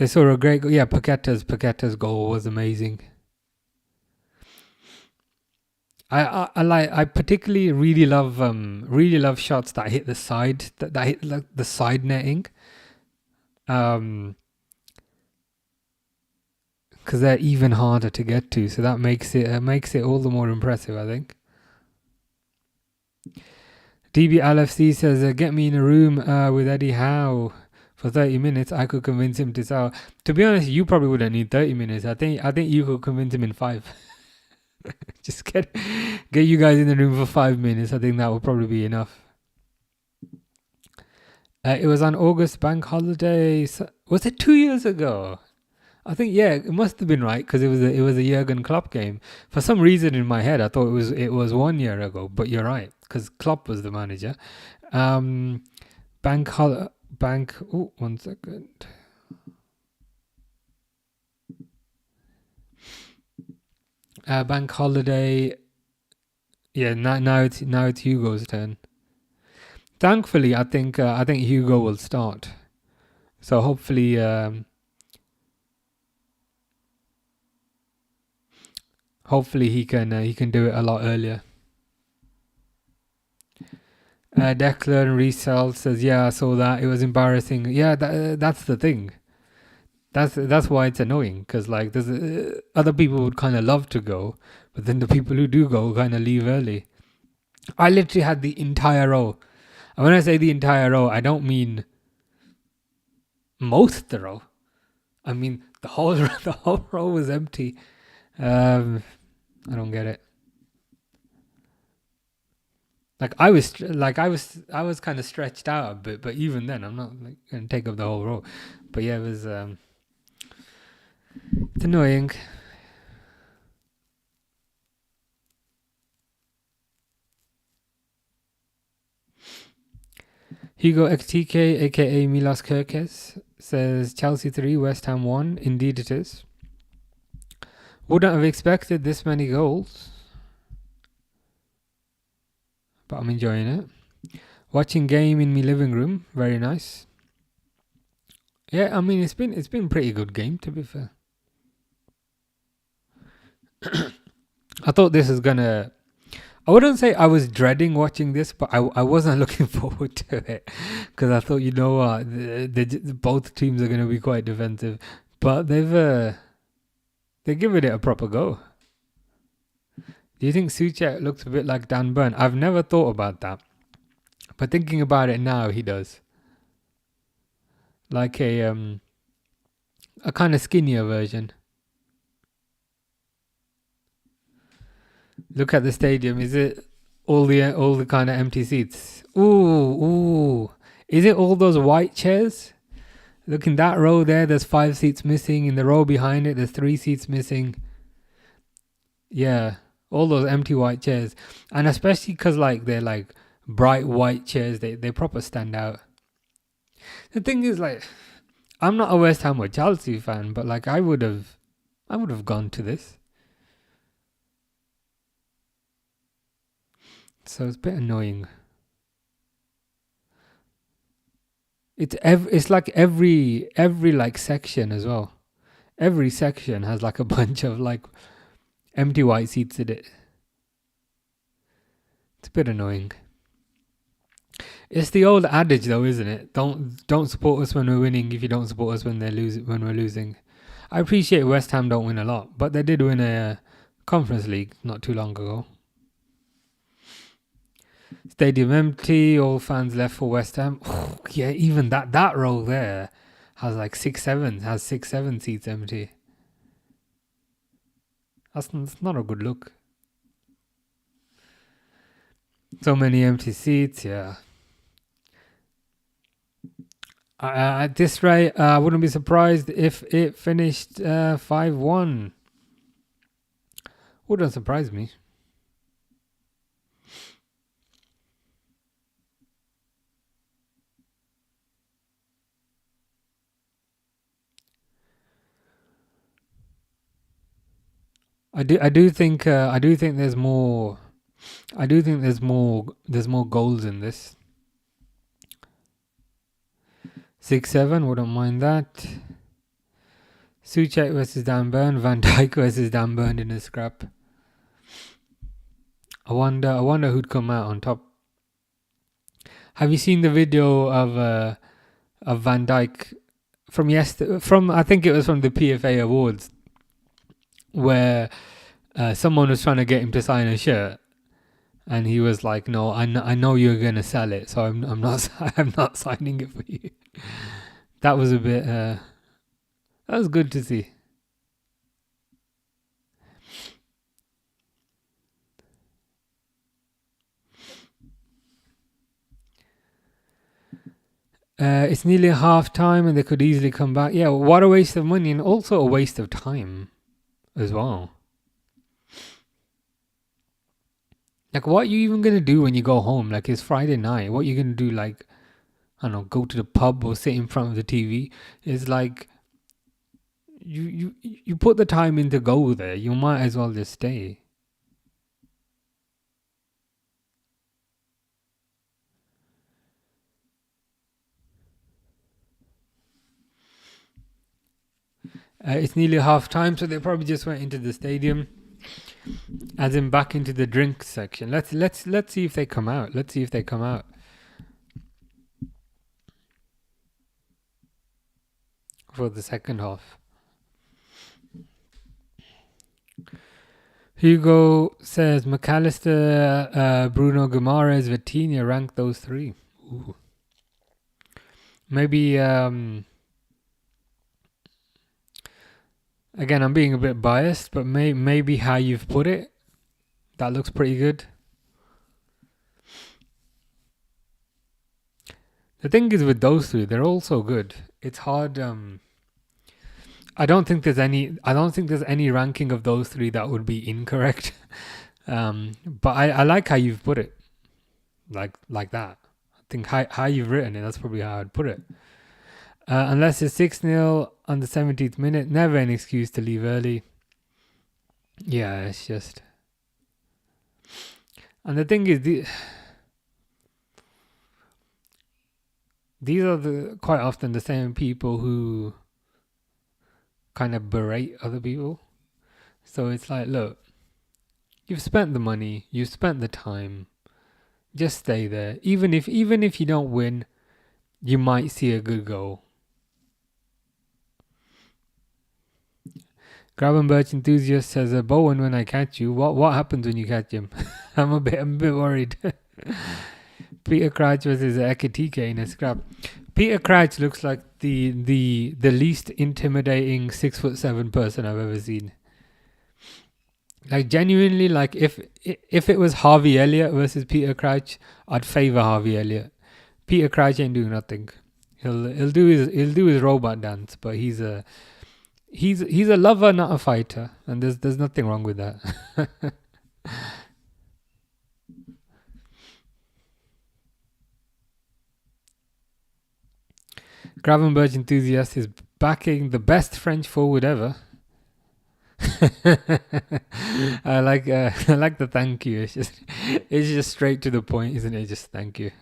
They saw a great goal. Yeah, Paqueta's goal was amazing. I particularly really love shots that hit the side, that hit like the side netting. Because they're even harder to get to, so that makes it all the more impressive, I think. DB LFC says, "Get me in a room with Eddie Howe for 30 minutes. I could convince him to sell." To be honest, you probably wouldn't need 30 minutes. I think you could convince him in 5. Just get you guys in the room for 5 minutes. I think that would probably be enough. It was on August bank holiday. Was it 2 years ago? I think, yeah, it must have been right, because it was a Jurgen Klopp game. For some reason in my head, I thought it was 1 year ago. But you're right, because Klopp was the manager. Bank. Oh, 1 second. Bank holiday. Yeah, now it's Hugo's turn. Thankfully, I think Hugo will start. So hopefully, he can do it a lot earlier. Declan Resell says, "Yeah, I saw that. It was embarrassing." Yeah, that's the thing. That's why it's annoying, because like there's other people would kind of love to go, but then the people who do go kind of leave early. I literally had the entire row. And when I say the entire row, I don't mean most of the row. I mean the whole row was empty. I don't get it. I was kind of stretched out a bit, but even then, I'm not like gonna take up the whole row. But yeah, it was it's annoying. Hugo XTK, aka Milas Kirkes, says Chelsea 3, West Ham 1. Indeed it is. Wouldn't have expected this many goals, but I'm enjoying it. Watching game in my living room, very nice. Yeah, I mean it's been pretty good game, to be fair. I thought this was gonna. I wouldn't say I was dreading watching this, but I wasn't looking forward to it, because I thought, you know what, both teams are gonna be quite defensive, but they're giving it a proper go. Do you think Souček looks a bit like Dan Burn? I've never thought about that, but thinking about it now, he does. Like a kind of skinnier version. Look at the stadium. Is it all the kind of empty seats? Ooh. Is it all those white chairs? Look, in that row there, there's 5 seats missing. In the row behind it, there's 3 seats missing. Yeah, all those empty white chairs. And especially because like they're like bright white chairs, they proper stand out. The thing is, like, I'm not a West Ham or Chelsea fan, but like I would have gone to this. So it's a bit annoying. It's like every like section as well. Every section has like a bunch of like empty white seats in it. It's a bit annoying. It's the old adage though, isn't it? Don't support us when we're winning if you don't support us when we're losing. I appreciate West Ham don't win a lot, but they did win a Conference League not too long ago. Stadium empty, all fans left for West Ham. Yeah, even that row there has like 6-7 seats empty. That's not a good look. So many empty seats, yeah. At this rate, I wouldn't be surprised if it finished 5-1. Wouldn't surprise me. I do think there's more. I do think there's more goals in this. 6-7, wouldn't mind that. Suchek versus Dan Burn, Van Dijk versus Dan Burn in a scrap. I wonder who'd come out on top. Have you seen the video of Van Dijk from yesterday? From I think it was from the PFA Awards, where someone was trying to get him to sign a shirt, and he was like, "No, I know you're gonna sell it, so I'm not I'm not signing it for you." That was a bit. That was good to see. It's nearly half time, and they could easily come back. Yeah, what a waste of money, and also a waste of time as well. Like, what are you even gonna do when you go home? Like, it's Friday night. What are you gonna do? Like, I don't know, go to the pub or sit in front of the TV? It's like you put the time in to go there. You might as well just stay. It's nearly half time, so they probably just went into the stadium, as in back into the drink section. Let's see if they come out. Let's see if they come out for the second half. Hugo says McAllister, Bruno Guimaraes, Vitinha, rank those three. Ooh. Maybe again, I'm being a bit biased, but maybe how you've put it, that looks pretty good. The thing is with those three, they're all so good. It's hard. I don't think there's any ranking of those three that would be incorrect. But I like how you've put it, like that. I think how you've written it, that's probably how I'd put it. Unless it's 6-0 on the 17th minute, never an excuse to leave early. Yeah, it's just. And the thing is, these are quite often the same people who kind of berate other people. So it's like, look, you've spent the money, you've spent the time, just stay there. Even if you don't win, you might see a good goal. Gravenberch enthusiast says, Bowen, when I catch you, what happens when you catch him? I'm a bit worried. Peter Crouch versus Ekitike in a scrap. Peter Crouch looks like the least intimidating 6'7" person I've ever seen. Like, genuinely, like if it was Harvey Elliott versus Peter Crouch, I'd favour Harvey Elliott. Peter Crouch ain't doing nothing. He'll do his robot dance, but he's a lover, not a fighter, and there's nothing wrong with that. Gravenberch enthusiast is backing the best French forward ever. I like the thank you. It's just straight to the point, isn't it? Just thank you.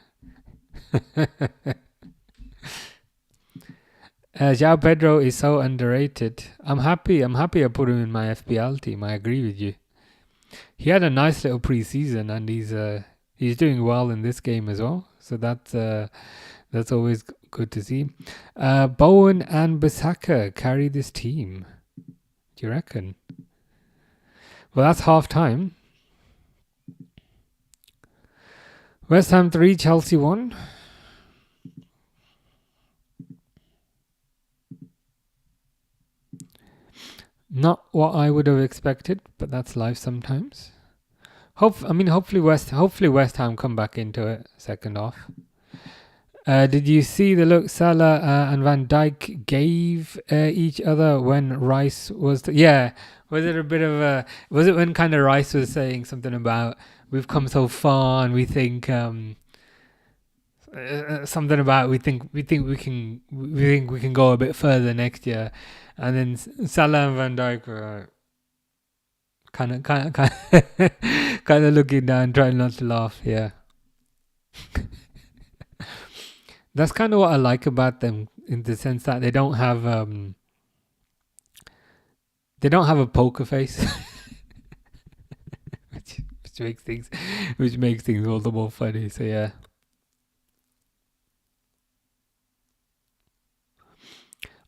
João Pedro is so underrated. I'm happy I put him in my FPL team. I agree with you. He had a nice little pre-season, and he's doing well in this game as well. So that's always good to see. Bowen and Bissaka carry this team. Do you reckon? Well, that's half time. West Ham 3, Chelsea 1. Not what I would have expected, but that's life sometimes. Hopefully West Ham come back into it second half. Did you see the look Salah and Van Dijk gave each other when Rice was? Yeah, was it a bit of a? Was it when kind of Rice was saying something about we've come so far and we think something about we think we can go a bit further next year, and then Salah and Van Dijk were kind of looking down, trying not to laugh. Yeah. That's kind of what I like about them, in the sense that they don't have They don't have a poker face, which makes things all the more funny. So yeah.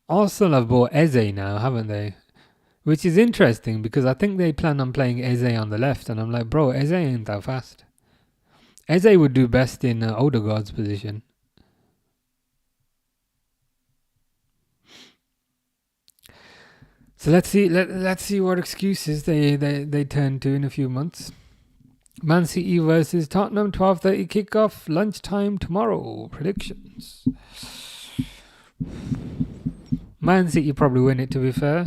Arsenal have bought Eze now, haven't they? Which is interesting because I think they plan on playing Eze on the left, and I'm like, bro, Eze ain't that fast. Eze would do best in Odegaard's position. So let's see what excuses they turn to in a few months. Man City versus Tottenham, 12:30 kickoff, lunchtime tomorrow. Predictions. Man City probably win it, to be fair.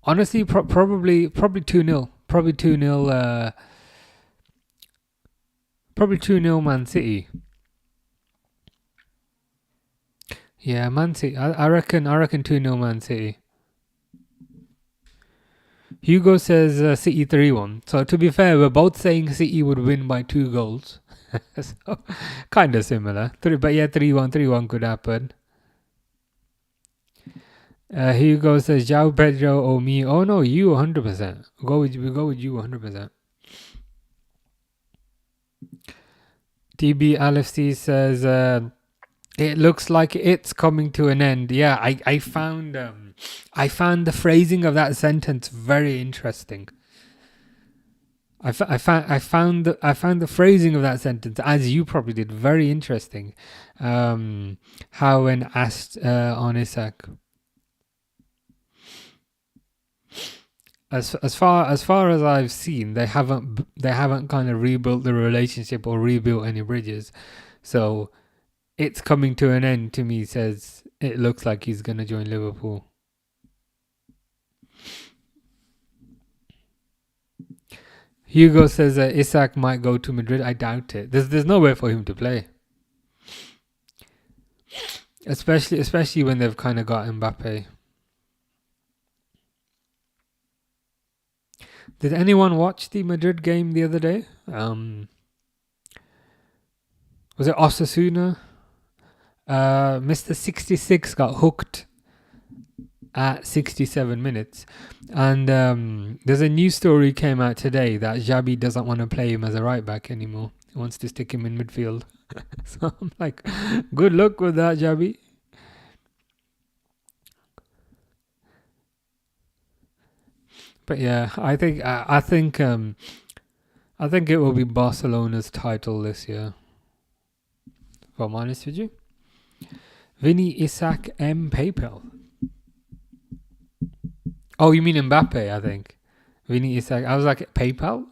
Honestly, probably 2-0. Probably 2-0. Probably 2-0 Man City. Yeah, Man City. I reckon 2-0 Man City. Hugo says City 3-1. So to be fair, we're both saying City would win by 2 goals. So kind of similar. But yeah, 3-1 could happen. Hugo says João Pedro or me. Oh no, you 100%. We go with you 100%. TB Lfc says it looks like it's coming to an end. Yeah, I found the phrasing of that sentence very interesting. I found the phrasing of that sentence, as you probably did, very interesting. How when asked on Isak, as far as I've seen, they haven't kind of rebuilt the relationship or rebuilt any bridges. So it's coming to an end, to me, says it looks like he's going to join Liverpool. Hugo says Isak might go to Madrid. I doubt it. There's nowhere for him to play. Especially when they've kind of got Mbappe. Did anyone watch the Madrid game the other day? Was it Osasuna? Mr. 66 got hooked at 67 minutes. And there's a news story came out today that Xabi doesn't want to play him as a right back anymore. He wants to stick him in midfield. So I'm like, good luck with that, Xabi. But yeah, I think it will be Barcelona's title this year. If I'm honest with you. Vinny, Isak, PayPal. Oh, you mean Mbappe? I think Vinny, Isak. I was like, PayPal.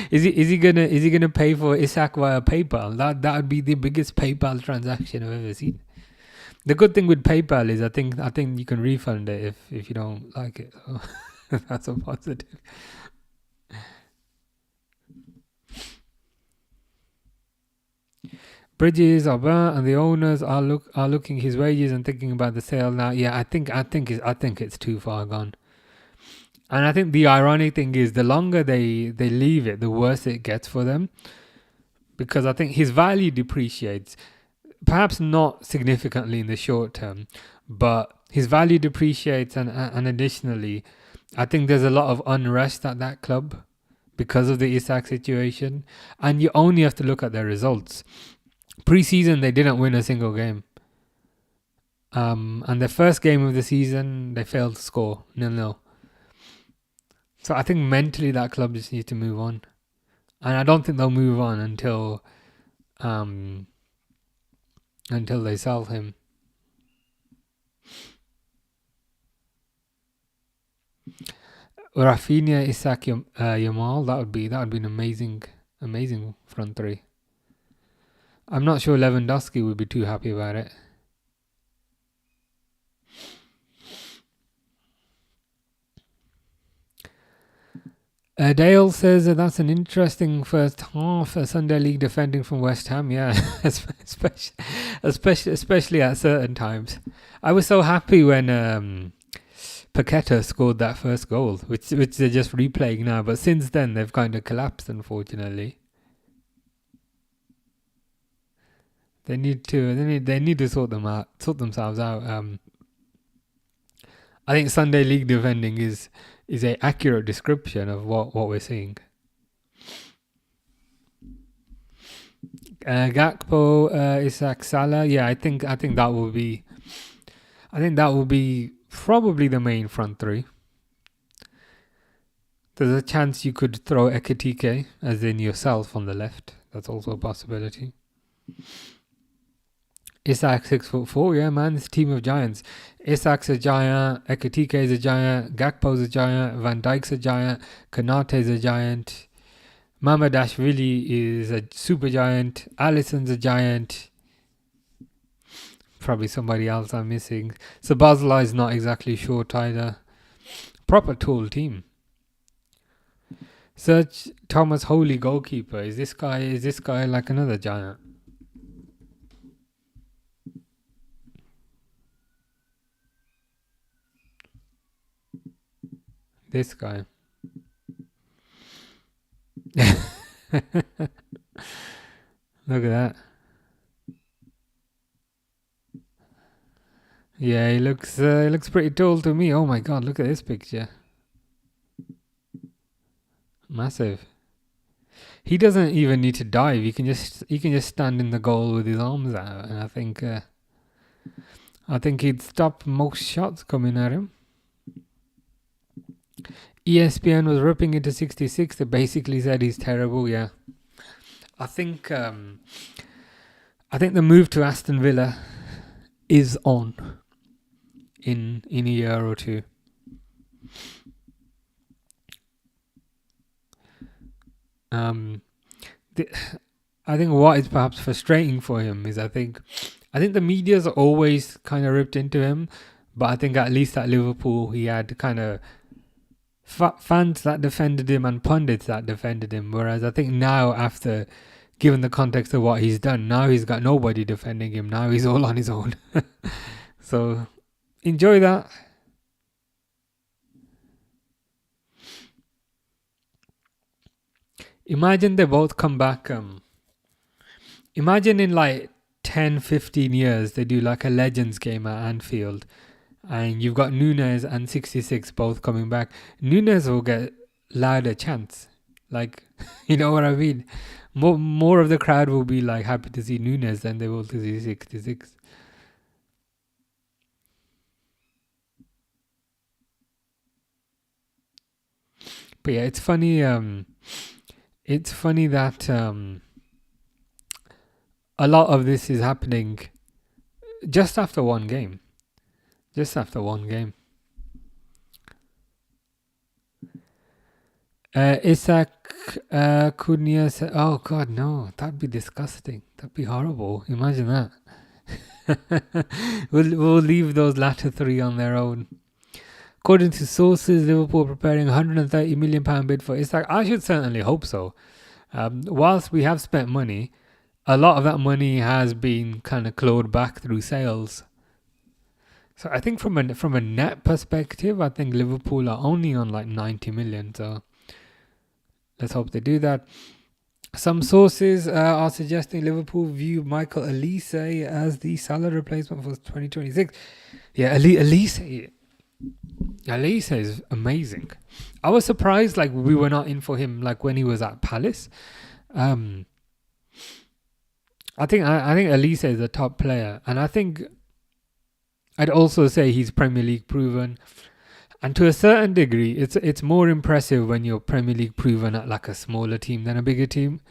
is he gonna pay for Isak via PayPal? That would be the biggest PayPal transaction I've ever seen. The good thing with PayPal is I think you can refund it if you don't like it. So that's a positive. Bridges are burnt and the owners are looking his wages and thinking about the sale now. Yeah, I think it's too far gone. And I think the ironic thing is the longer they leave it, the worse it gets for them. Because I think his value depreciates, perhaps not significantly in the short term, but his value depreciates, and additionally, I think there's a lot of unrest at that club because of the Isak situation. And you only have to look at their results. Pre-season, they didn't win a single game. And the first game of the season, they failed to score 0-0. So I think mentally that club just needs to move on. And I don't think they'll move on until they sell him. Rafinha, Isak, Yamal, that would be an amazing front three. I'm not sure Lewandowski would be too happy about it. Dale says that's an interesting first half. Sunday League defending from West Ham, yeah, especially at certain times. I was so happy when Paqueta scored that first goal, which they're just replaying now. But since then, they've kind of collapsed, unfortunately. They need to sort themselves out. I think Sunday League defending is a accurate description of what we're seeing. Gakpo, Isak, Salah. Yeah, I think that will be. I think that will be probably the main front three. There's a chance you could throw Ekitike, as in yourself, on the left. That's also a possibility. Isak 6'4", yeah man, it's a team of giants. Isak's a giant, Ekitike is a giant, Gakpo's a giant, Van Dijk's a giant, Konate's a giant, Mamadashvili is a super giant, Alisson's a giant, probably somebody else I'm missing. Sabazala is not exactly short either. Proper tall team. Search Thomas Holy goalkeeper. Is this guy like another giant? This guy. Look at that. Yeah, he looks pretty tall to me. Oh my god, look at this picture. Massive. He doesn't even need to dive. He can just stand in the goal with his arms out, and I think he'd stop most shots coming at him. ESPN was ripping into 66. They basically said he's terrible. Yeah, I think the move to Aston Villa is on in a year or two. I think what is perhaps frustrating for him is I think the media's always kind of ripped into him, but I think at least at Liverpool he had kind of fans that defended him and pundits that defended him, whereas I think now, after given the context of what he's done, now he's got nobody defending him. Now he's all on his own. So enjoy that. Imagine they both come back. Imagine in like 10, 15 years they do like a Legends game at Anfield, and you've got Nunes and 66 both coming back. Nunes will get louder chants. Like, you know what I mean? More of the crowd will be like happy to see Nunes than they will to see 66. But yeah, it's funny. It's funny that a lot of this is happening just after one game. Isak Cunha said, oh god, no, that'd be disgusting. That'd be horrible. Imagine that. We'll leave those latter three on their own. According to sources, Liverpool preparing £130 million bid for Isak. I should certainly hope so. Whilst we have spent money, a lot of that money has been kind of clawed back through sales. So I think from a net perspective, I think Liverpool are only on like 90 million. So let's hope they do that. Some sources are suggesting Liverpool view Michael Elise as the Salah replacement for 2026. Yeah, Elise is amazing. I was surprised like we were not in for him like when he was at Palace. I think Elise is a top player, and I think I'd also say he's Premier League proven. And to a certain degree, it's more impressive when you're Premier League proven at like a smaller team than a bigger team.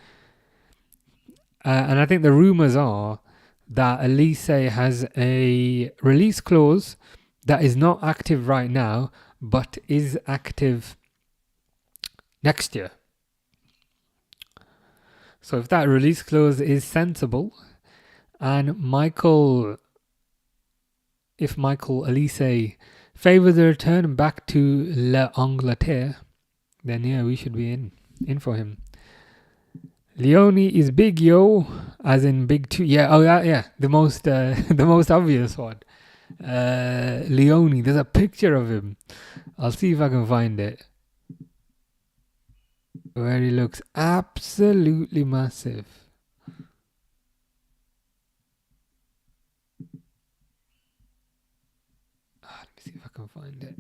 And I think the rumours are that Elise has a release clause that is not active right now, but is active next year. So if that release clause is sensible, and if Michael Elise favours the return back to l'Angleterre, then yeah, we should be in for him. Leone is big, yo, as in big too. Yeah, oh yeah, the most obvious one. Leone, there's a picture of him. I'll see if I can find it, where he looks absolutely massive. can find it.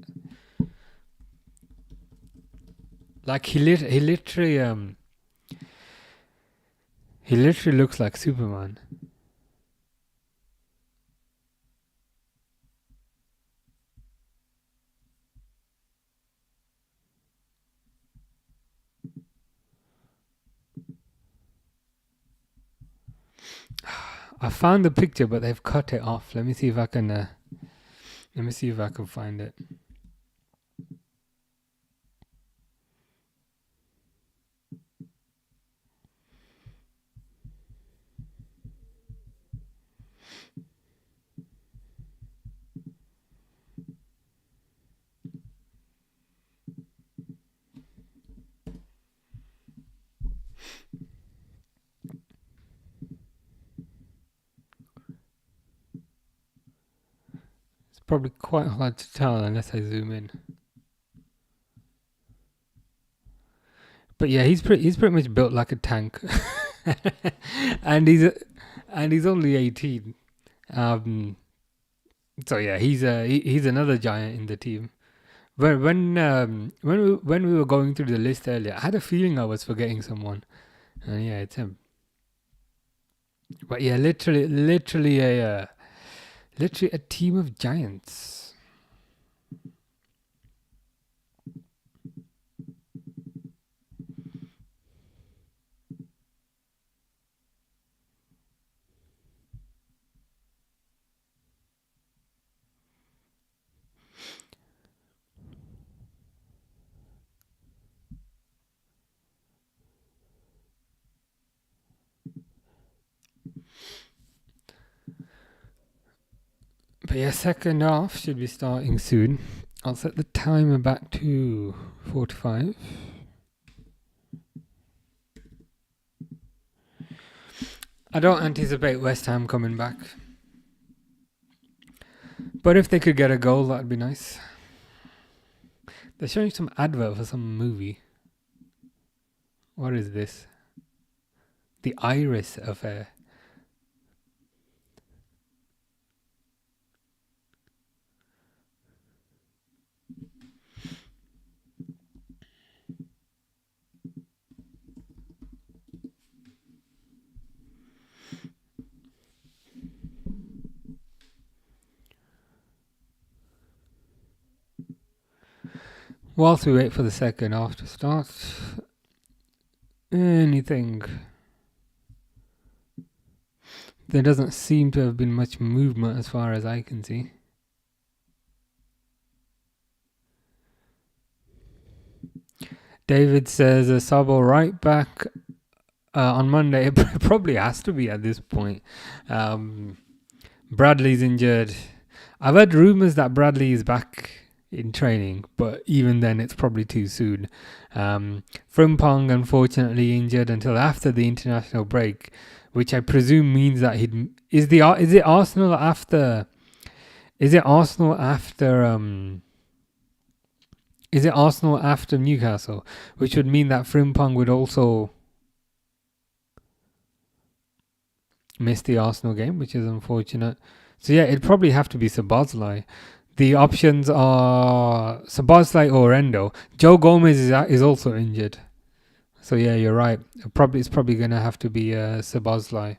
Like he literally looks like Superman. I found the picture, but they've cut it off. Let me see if I can. Let me see if I can find it. It's probably quite hard to tell unless I zoom in. But yeah, he's pretty much built like a tank, and he's only 18. So yeah, he's another giant in the team. But when we were going through the list earlier, I had a feeling I was forgetting someone, and yeah, it's him. But yeah, literally a team of giants. But yeah, second half should be starting soon. I'll set the timer back to 45. I don't anticipate West Ham coming back. But if they could get a goal, that'd be nice. They're showing some advert for some movie. What is this? The Iris Affair. Whilst we wait for the second half to start, anything. There doesn't seem to have been much movement as far as I can see. David says Sabo right back on Monday. It probably has to be at this point. Bradley's injured. I've heard rumours that Bradley is back in training, but even then it's probably too soon. Frimpong unfortunately injured until after the international break, which I presume means that is it Arsenal after Newcastle, which would mean that Frimpong would also miss the Arsenal game, which is unfortunate. So yeah, it'd probably have to be Szoboszlai. The options are Szoboszlai or Endo. Joe Gomez is also injured. So yeah, you're right. It's probably going to have to be Szoboszlai.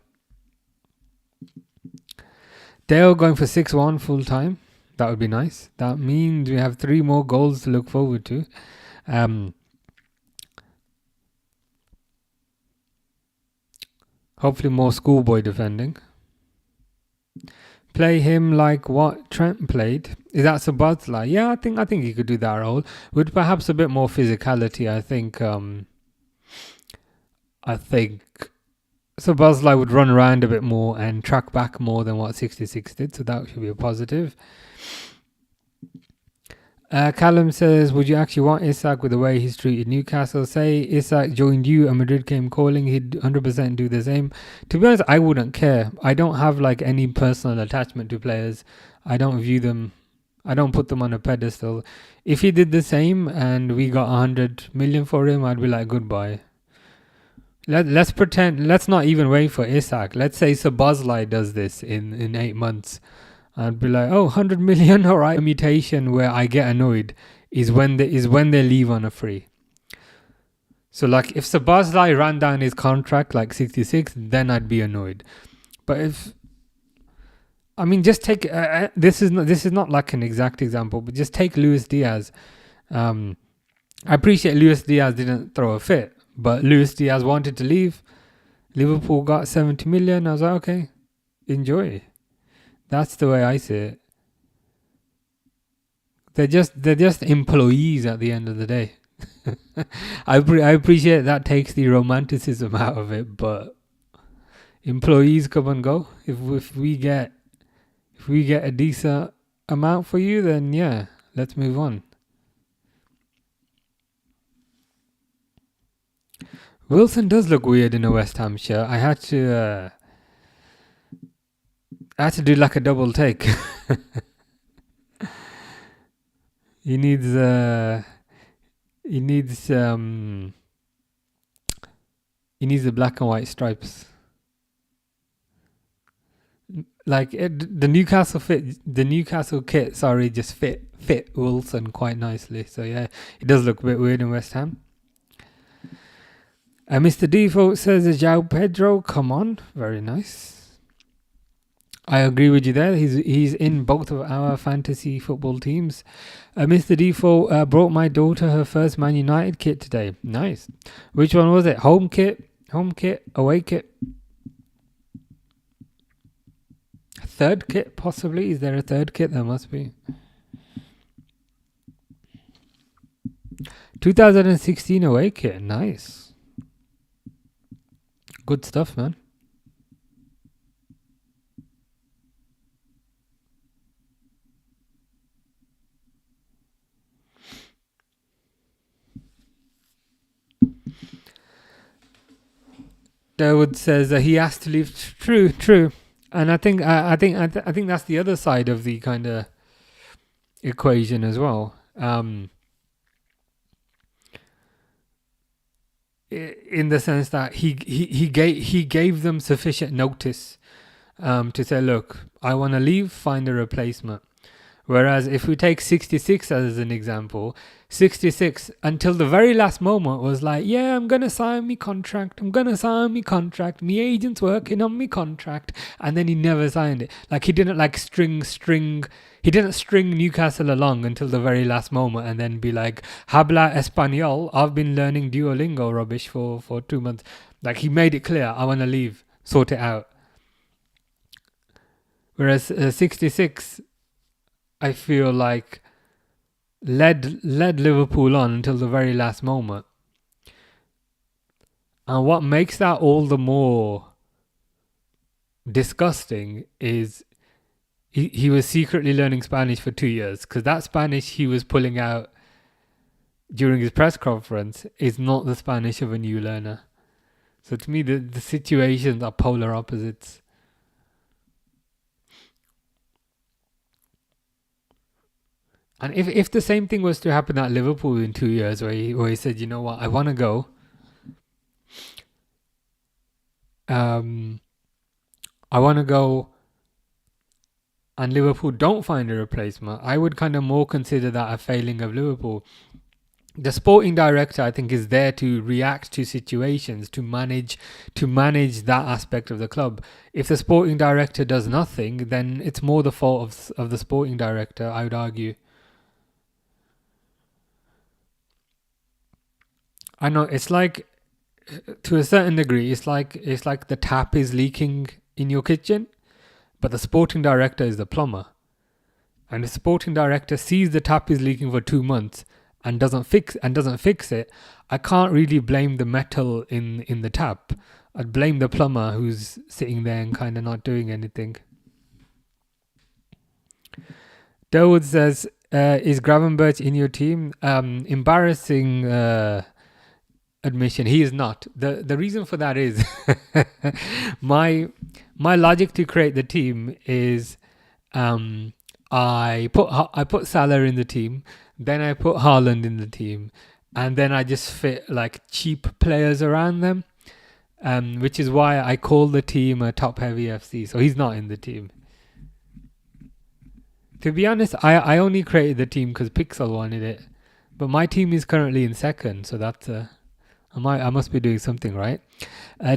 Dale going for 6-1 full time. That would be nice. That means we have 3 more goals to look forward to. Hopefully more schoolboy defending. Play him like what Trent played. Is that Szoboszlai? Yeah, I think he could do that role with perhaps a bit more physicality. I think Szoboszlai would run around a bit more and track back more than what 66 did, so that should be a positive. Callum says, would you actually want Isak with the way he's treated Newcastle? Say Isak joined you and Madrid came calling, he'd 100% do the same. To be honest, I wouldn't care. I don't have like any personal attachment to players. I don't view them, I don't put them on a pedestal. If he did the same and we got 100 million for him, I'd be like, goodbye. Let's pretend, let's not even wait for Isak. Let's say Szoboszlai does this in 8 months. I'd be like, oh, 100 million, all right. Mutation where I get annoyed is when they leave on a free. So like if Sabazlai ran down his contract like 66, then I'd be annoyed. But if just take this is not like an exact example, but just take Luis Diaz. I appreciate Luis Diaz didn't throw a fit, but Luis Diaz wanted to leave. Liverpool got 70 million. I was like, okay, enjoy. That's the way I see it. They're just employees at the end of the day. I appreciate that takes the romanticism out of it, but employees come and go. If we get a decent amount for you, then yeah, let's move on. Wilson does look weird in a West Ham shirt. I had to do like a double take. He needs the black and white stripes. Like the Newcastle kit, just fit Wilson quite nicely. So yeah, it does look a bit weird in West Ham. Mr. Default says João Pedro, come on, very nice. I agree with you there. He's in both of our fantasy football teams. Mr. Default brought my daughter her first Man United kit today. Nice. Which one was it? Home kit, away kit? Third kit, possibly? Is there a third kit? There must be. 2016 away kit. Nice. Good stuff, man. Dawood says he has to leave. True. And I think that's the other side of the kind of equation as well. In the sense that he gave them sufficient notice to say, look, I want to leave, find a replacement. Whereas if we take 66 as an example, 66 until the very last moment was like, yeah, I'm going to sign me contract. Me agent's working on me contract. And then he never signed it. Like he didn't like string Newcastle along until the very last moment and then be like, habla español. I've been learning Duolingo rubbish for 2 months. Like he made it clear, I want to leave, sort it out. Whereas 66, I feel like led Liverpool on until the very last moment. And what makes that all the more disgusting is he was secretly learning Spanish for 2 years, because that Spanish he was pulling out during his press conference is not the Spanish of a new learner. So to me, the situations are polar opposites. And if the same thing was to happen at Liverpool in 2 years, where he said, you know what, I want to go. I want to go, and Liverpool don't find a replacement, I would kind of more consider that a failing of Liverpool. The sporting director, I think, is there to react to situations, to manage that aspect of the club. If the sporting director does nothing, then it's more the fault of the sporting director, I would argue. I know it's like, to a certain degree, it's like the tap is leaking in your kitchen, but the sporting director is the plumber. And the sporting director sees the tap is leaking for 2 months and doesn't fix it. I can't really blame the metal in the tap. I'd blame the plumber who's sitting there and kind of not doing anything. Dawood says, is Gravenberch in your team? Embarrassing admission, he is not. The reason for that is my logic to create the team is I put Salah in the team, then I put Haaland in the team, and then I just fit like cheap players around them, which is why I call the team a top heavy FC. So he's not in the team. To be honest, I only created the team because Pixel wanted it, but my team is currently in second, so that's I must be doing something right.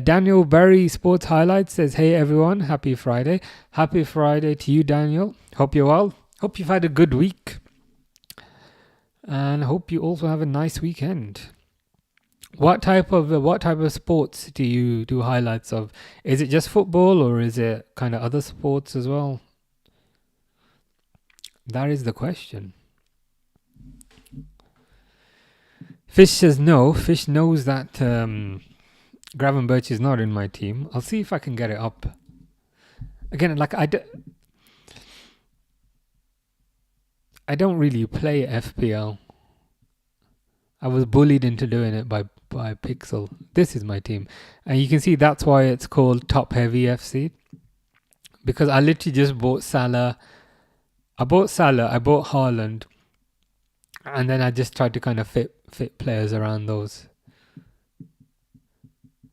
Daniel Berry Sports Highlights says, "Hey everyone, happy Friday! Happy Friday to you, Daniel. Hope you're well. Hope you've had a good week, and hope you also have a nice weekend." What type of sports do you do highlights of? Is it just football or is it kind of other sports as well? That is the question. Fish says no. Fish knows that Gravenberch is not in my team. I'll see if I can get it up. Again, like I don't really play FPL. I was bullied into doing it by Pixel. This is my team. And you can see that's why it's called Top Heavy FC. Because I literally just bought Salah. I bought Haaland. And then I just tried to kind of fit players around those.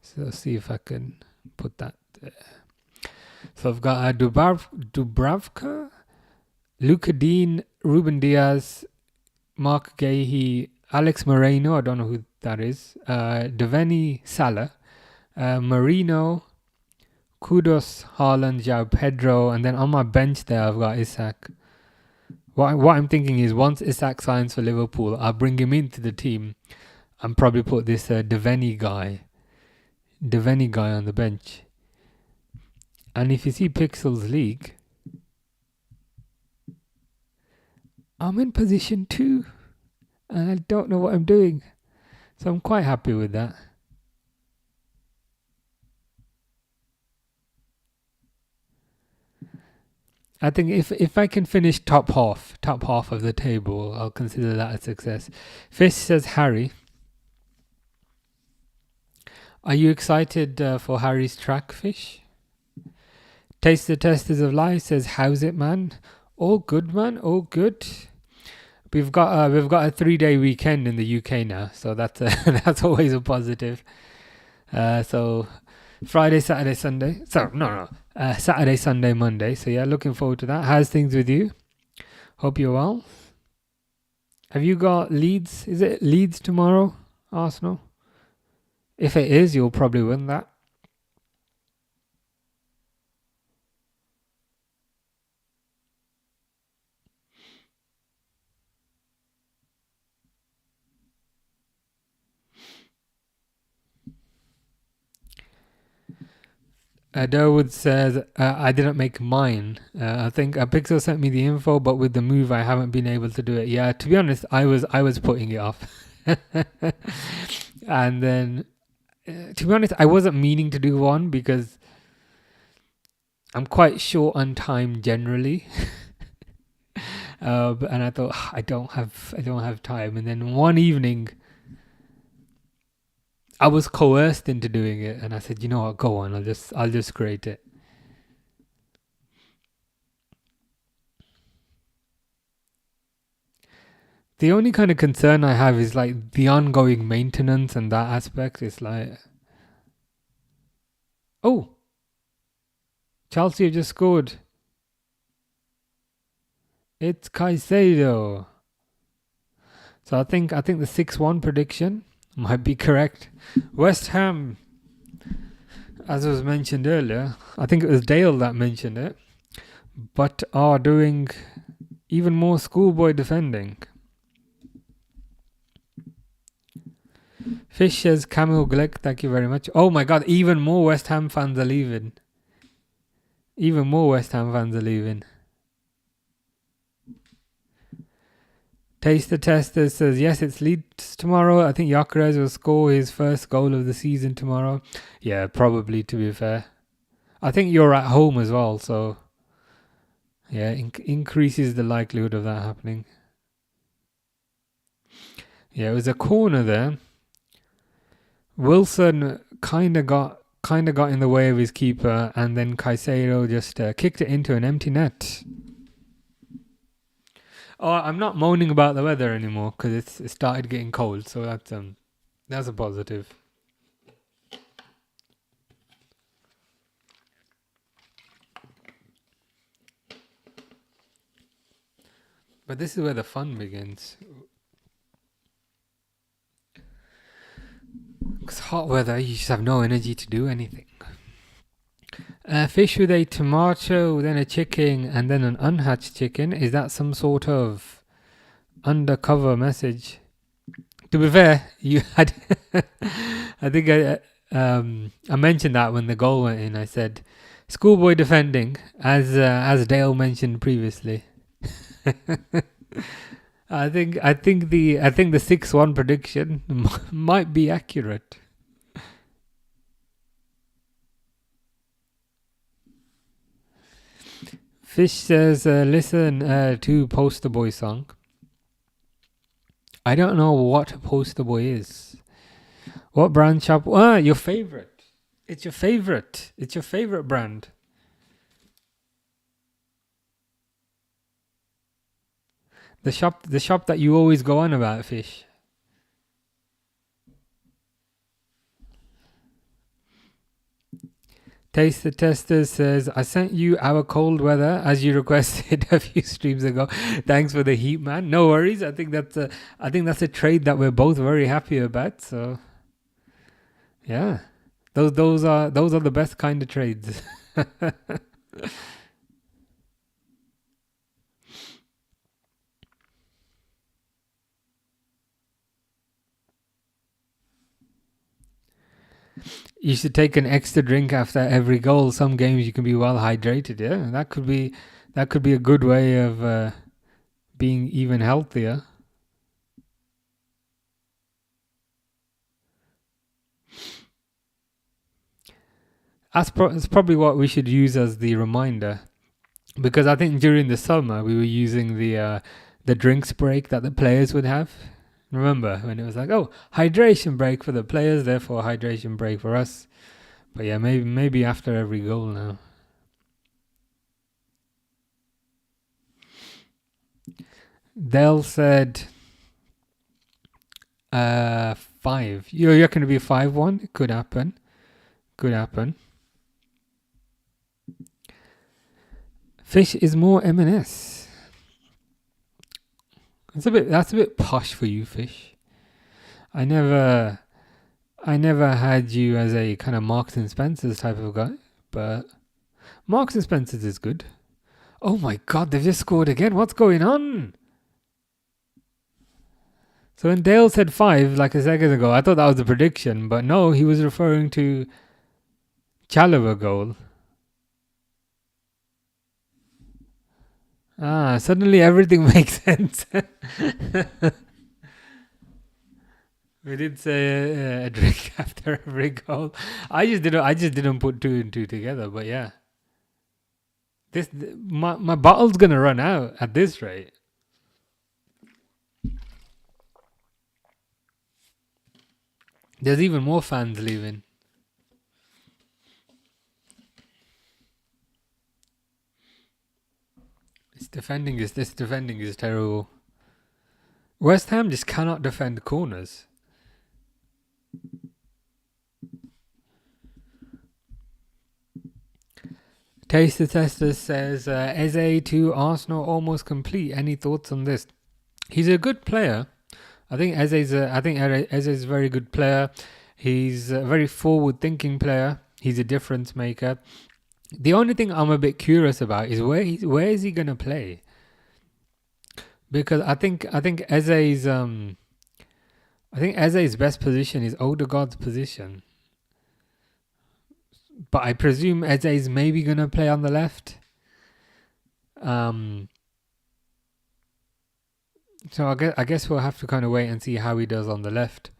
So let's see if I can put that there. So I've got Dubravka, Luka Dean, Ruben Diaz, Mark Gahey, Alex Moreno, I don't know who that is, Deveni Salah, Marino, Kudos, Haaland, João Pedro, and then on my bench there I've got Isak. What I'm thinking is once Isak signs for Liverpool, I'll bring him into the team and probably put this Deveni guy on the bench. And if you see Pixel's league, I'm in position 2 and I don't know what I'm doing. So I'm quite happy with that. I think if I can finish top half of the table, I'll consider that a success. Fish says, Harry, are you excited for Harry's track, Fish? Taste the Testers of Life says, how's it, man? All good, man. All good. We've got a 3-day weekend in the UK now, so that's that's always a positive. So Friday, Saturday, Sunday. So no. Saturday, Sunday, Monday. So yeah, looking forward to that. How's things with you? Hope you're well. Have you got Leeds? Is it Leeds tomorrow, Arsenal? If it is, you'll probably win that. Durwood says, I didn't make mine. I think Pixel sent me the info, but with the move, I haven't been able to do it. Yeah, to be honest, I was putting it off. And then, to be honest, I wasn't meaning to do one because I'm quite short on time generally. And I thought, I don't have time. And then one evening, I was coerced into doing it, and I said, you know what, go on, I'll just create it. The only kind of concern I have is like the ongoing maintenance and that aspect. It's like, oh, Chelsea have just scored. It's Caicedo. So I think the 6-1 prediction might be correct. West Ham, as was mentioned earlier, I think it was Dale that mentioned it, but are doing even more schoolboy defending. Fish says, Camille Glick, thank you very much. Oh my god, even more West Ham fans are leaving. Taste the Tester says, yes, it's Leeds tomorrow. I think Gyökeres will score his first goal of the season tomorrow. Yeah, probably, to be fair. I think you're at home as well, so yeah, increases the likelihood of that happening. Yeah, it was a corner there. Wilson kind of got in the way of his keeper, and then Caicedo just kicked it into an empty net. Oh, I'm not moaning about the weather anymore because it started getting cold, so that's a positive. But this is where the fun begins. Because hot weather, you just have no energy to do anything. Fish with a tomato, then a chicken, and then an unhatched chicken. Is that some sort of undercover message? To be fair, you had. I think I mentioned that when the goal went in. I said, "Schoolboy defending," as Dale mentioned previously. I think the 6-1 prediction might be accurate. Fish says, listen to Poster Boy song. I don't know what Poster Boy is. What brand shop? Your favorite. It's your favorite. It's your favorite brand. The shop that you always go on about, Fish. Taste the Tester says, I sent you our cold weather as you requested a few streams ago. Thanks for the heat, man. No worries. I think that's a trade that we're both very happy about. So, yeah, those are the best kind of trades. You should take an extra drink after every goal. Some games you can be well hydrated. Yeah, that could be a good way of being even healthier. That's probably what we should use as the reminder, because I think during the summer we were using the drinks break that the players would have. Remember when it was like, oh, hydration break for the players, therefore hydration break for us. But yeah, maybe after every goal now. Dell said 5. You reckon to be 5-1? It could happen. Could happen. Fish is more M&S. That's a bit posh for you, Fish. I never had you as a kind of Marks and Spencer's type of guy, but Marks and Spencer's is good. Oh my god, they've just scored again. What's going on? So when Dale said 5 like a second ago, I thought that was a prediction, but no, he was referring to Chalobah goal. Suddenly everything makes sense. We did say a drink after every goal. I just didn't put 2 and 2 together, but yeah. My bottle's gonna run out at this rate. There's even more fans leaving. This defending is terrible. West Ham just cannot defend corners. Taste the Tester says Eze to Arsenal almost complete. Any thoughts on this? He's a good player. I think Eze's a very good player. He's a very forward-thinking player. He's a difference maker. The only thing I'm a bit curious about is where is he gonna play? Because I think Eze's best position is Odegaard's position. But I presume Eze's maybe gonna play on the left. So I guess we'll have to kind of wait and see how he does on the left.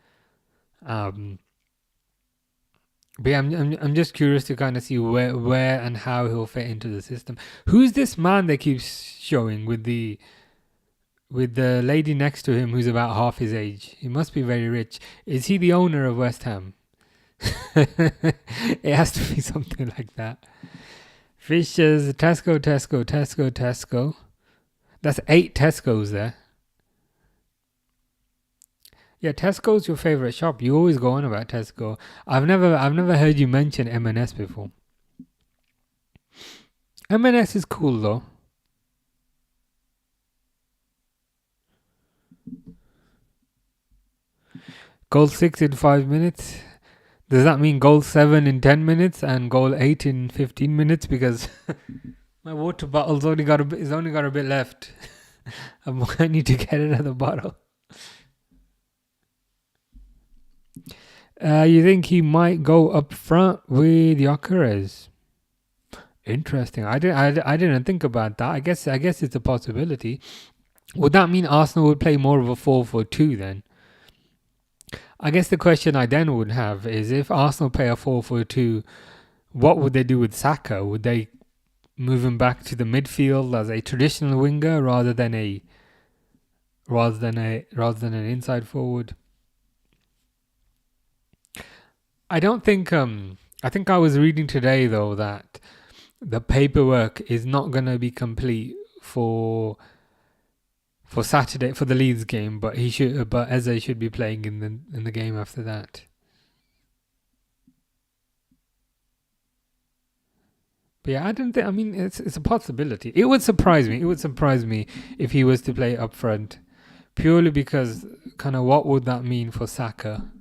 But yeah, I'm just curious to kind of see where and how he'll fit into the system. Who's this man that keeps showing with the lady next to him who's about half his age? He must be very rich. Is he the owner of West Ham? It has to be something like that. Fish says Tesco. That's 8 Tesco's there. Yeah, Tesco's your favorite shop. You always go on about Tesco. I've never heard you mention M&S before. M&S is cool though. Goal 6 in 5 minutes. Does that mean goal 7 in 10 minutes and goal 8 in 15 minutes? Because my water bottle's only got a bit left. I need to get another bottle. You think he might go up front with Gyökeres? Interesting. I didn't think about that. I guess it's a possibility. Would that mean Arsenal would play more of a 4-4-2 then? I guess the question I then would have is, if Arsenal play a 4-4-2, what would they do with Saka? Would they move him back to the midfield as a traditional winger rather than an inside forward? I don't think I think I was reading today though that the paperwork is not going to be complete for Saturday for the Leeds game, but Eze should be playing in the game after that. But yeah, I don't think. I mean, it's a possibility. It would surprise me. It would surprise me if he was to play up front, purely because kind of what would that mean for Saka?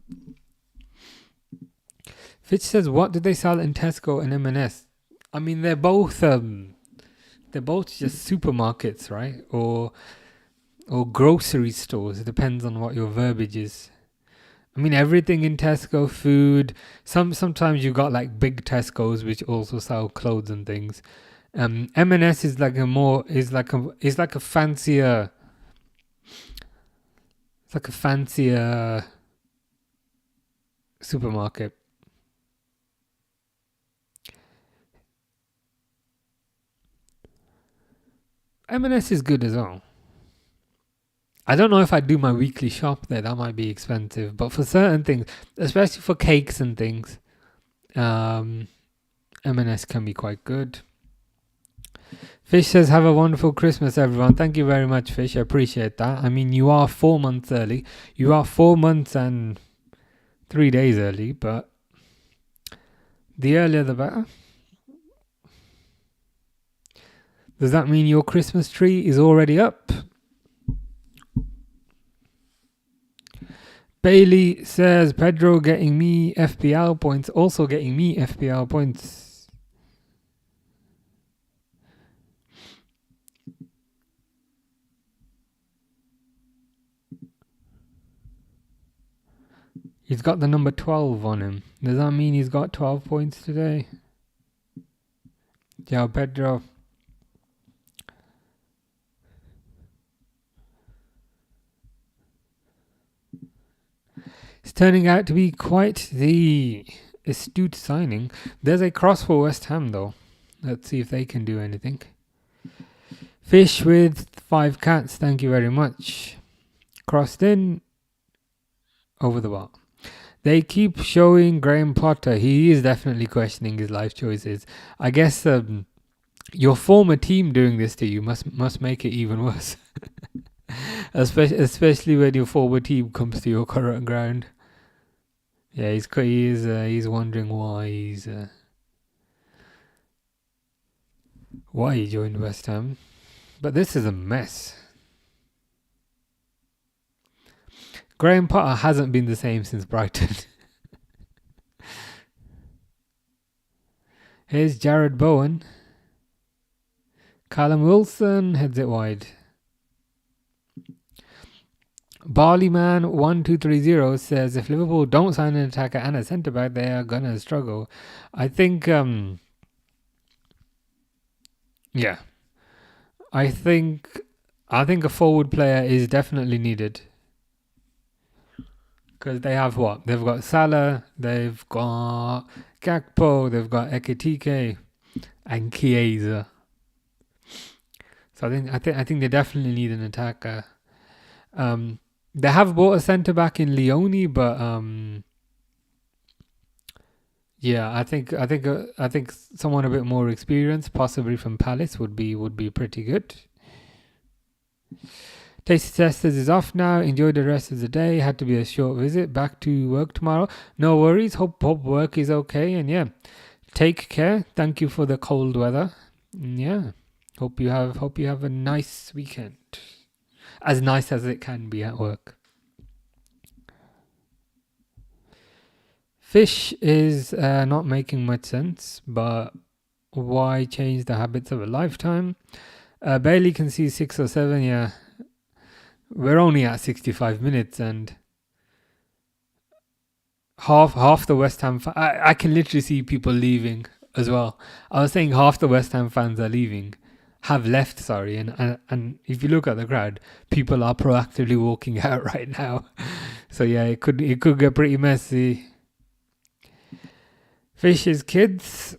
Fitch says, "What did they sell in Tesco and M&S?" I mean, they're both just supermarkets, right? Or grocery stores. It depends on what your verbiage is. I mean, everything in Tesco, food. Sometimes you got like big Tesco's which also sell clothes and things. M&S is like a fancier. It's like a fancier supermarket. M&S is good as well. I don't know if I do my weekly shop there. That might be expensive, but for certain things, especially for cakes and things, M&S can be quite good. Fish says, "Have a wonderful Christmas, everyone." Thank you very much, Fish. I appreciate that. I mean, you are 4 months early. You are 4 months and 3 days early, but the earlier the better. Does that mean your Christmas tree is already up? Bailey says, "Pedro getting me FPL points, also getting me FPL points." He's got the number 12 on him. Does that mean he's got 12 points today? Ciao, Pedro. It's turning out to be quite the astute signing. There's a cross for West Ham though. Let's see if they can do anything. Fish with 5 cats, thank you very much. Crossed in, over the bar. They keep showing Graham Potter. He is definitely questioning his life choices. I guess your former team doing this to you must make it even worse. especially when your former team comes to your current ground. Yeah, he's wondering why he joined West Ham. But this is a mess. Graham Potter hasn't been the same since Brighton. Here's Jared Bowen. Callum Wilson heads it wide. Barleyman1230 says, "If Liverpool don't sign an attacker and a centre back, they are gonna struggle." I think yeah. I think a forward player is definitely needed. Because they have what? They've got Salah, they've got Gakpo, they've got Ekitike and Chiesa. So I think they definitely need an attacker. They have bought a centre back in Leone, but yeah, I think someone a bit more experienced, possibly from Palace, would be pretty good. Tasty Testers is off now. Enjoy the rest of the day. Had to be a short visit. Back to work tomorrow. No worries. Hope work is okay. And yeah, take care. Thank you for the cold weather. And yeah, hope you have a nice weekend. As nice as it can be at work. Fish is not making much sense, but why change the habits of a lifetime? Bailey can see 6 or 7. Yeah, we're only at 65 minutes, and half the West Ham. I can literally see people leaving as well. I was saying half the West Ham fans are leaving, have left. Sorry, and if you look at the crowd, people are proactively walking out right now. So yeah, it could get pretty messy. Fish's kids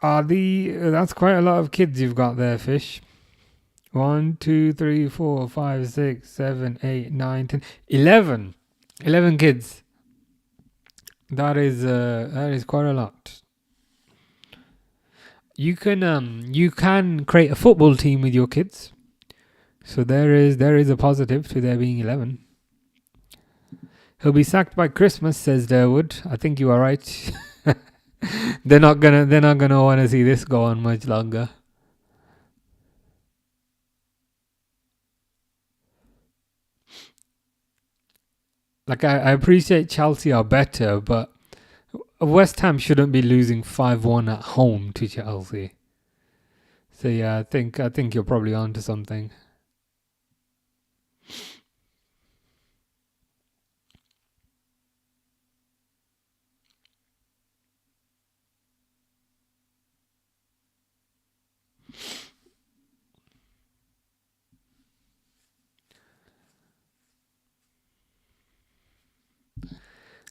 are that's quite a lot of kids you've got there, Fish. 1, 2, 3, 4, 5, 6, 7, 8, 9, 10, 11. 11 kids. That is quite a lot. You can create a football team with your kids. So there is a positive to there being 11. He'll be sacked by Christmas, says Durwood. I think you are right. they're not gonna want to see this go on much longer. Like I appreciate Chelsea are better, but West Ham shouldn't be losing 5-1 at home to Chelsea. So yeah, I think you're probably onto something.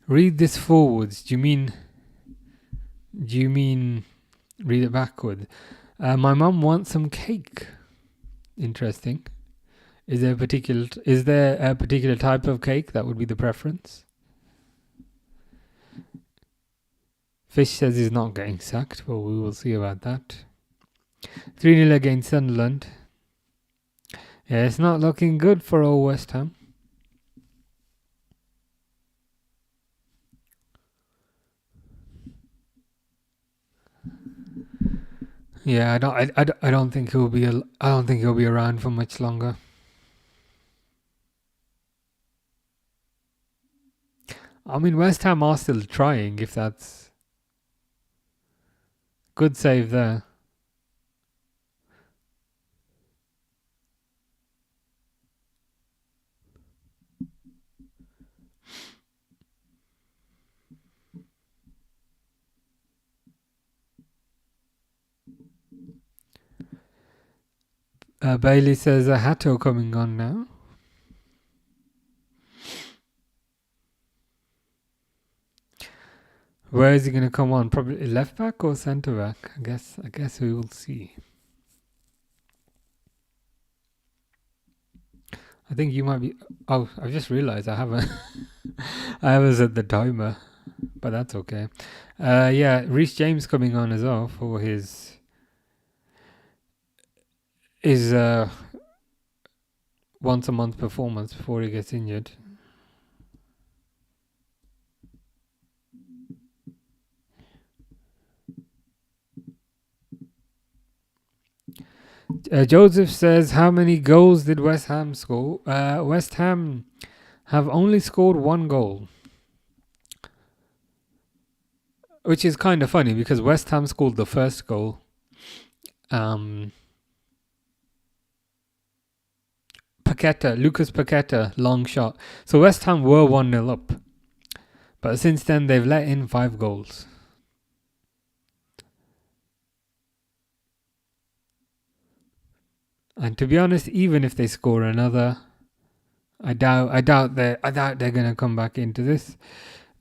Read this forwards. Do you mean read it backward? My mum wants some cake. Interesting. Is there a particular type of cake that would be the preference? Fish says he's not getting sacked, but we will see about that. 3-0 against Sunderland. Yeah, it's not looking good for old West Ham. Yeah, I don't think he'll be around for much longer. I mean, West Ham are still trying. If that's good save there. Bailey says a Hato coming on now. Where is he going to come on? Probably left back or centre back. I guess we will see. I think you might be. Oh, I've just realised I haven't. I haven't set the timer, but that's okay. Yeah, Reece James coming on as well for his once a month performance before he gets injured. Joseph says, how many goals did West Ham score? West Ham have only scored 1 goal. Which is kind of funny because West Ham scored the first goal. Lucas Paqueta, long shot. So West Ham were 1-0 up. But since then, they've let in 5 goals. And to be honest, even if they score another, I doubt they're gonna come back into this.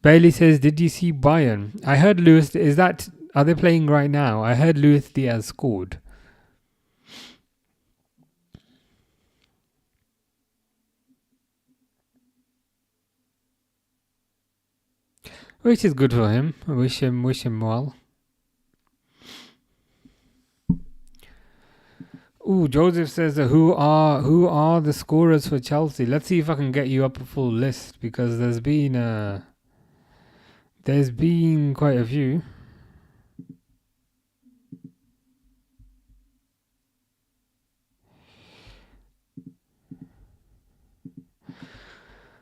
Bailey says, "Did you see Bayern? I heard Luis. Are they playing right now? I heard Luis Diaz scored." Which is good for him. I wish him well. Ooh, Joseph says who are the scorers for Chelsea? Let's see if I can get you up a full list because there's been quite a few.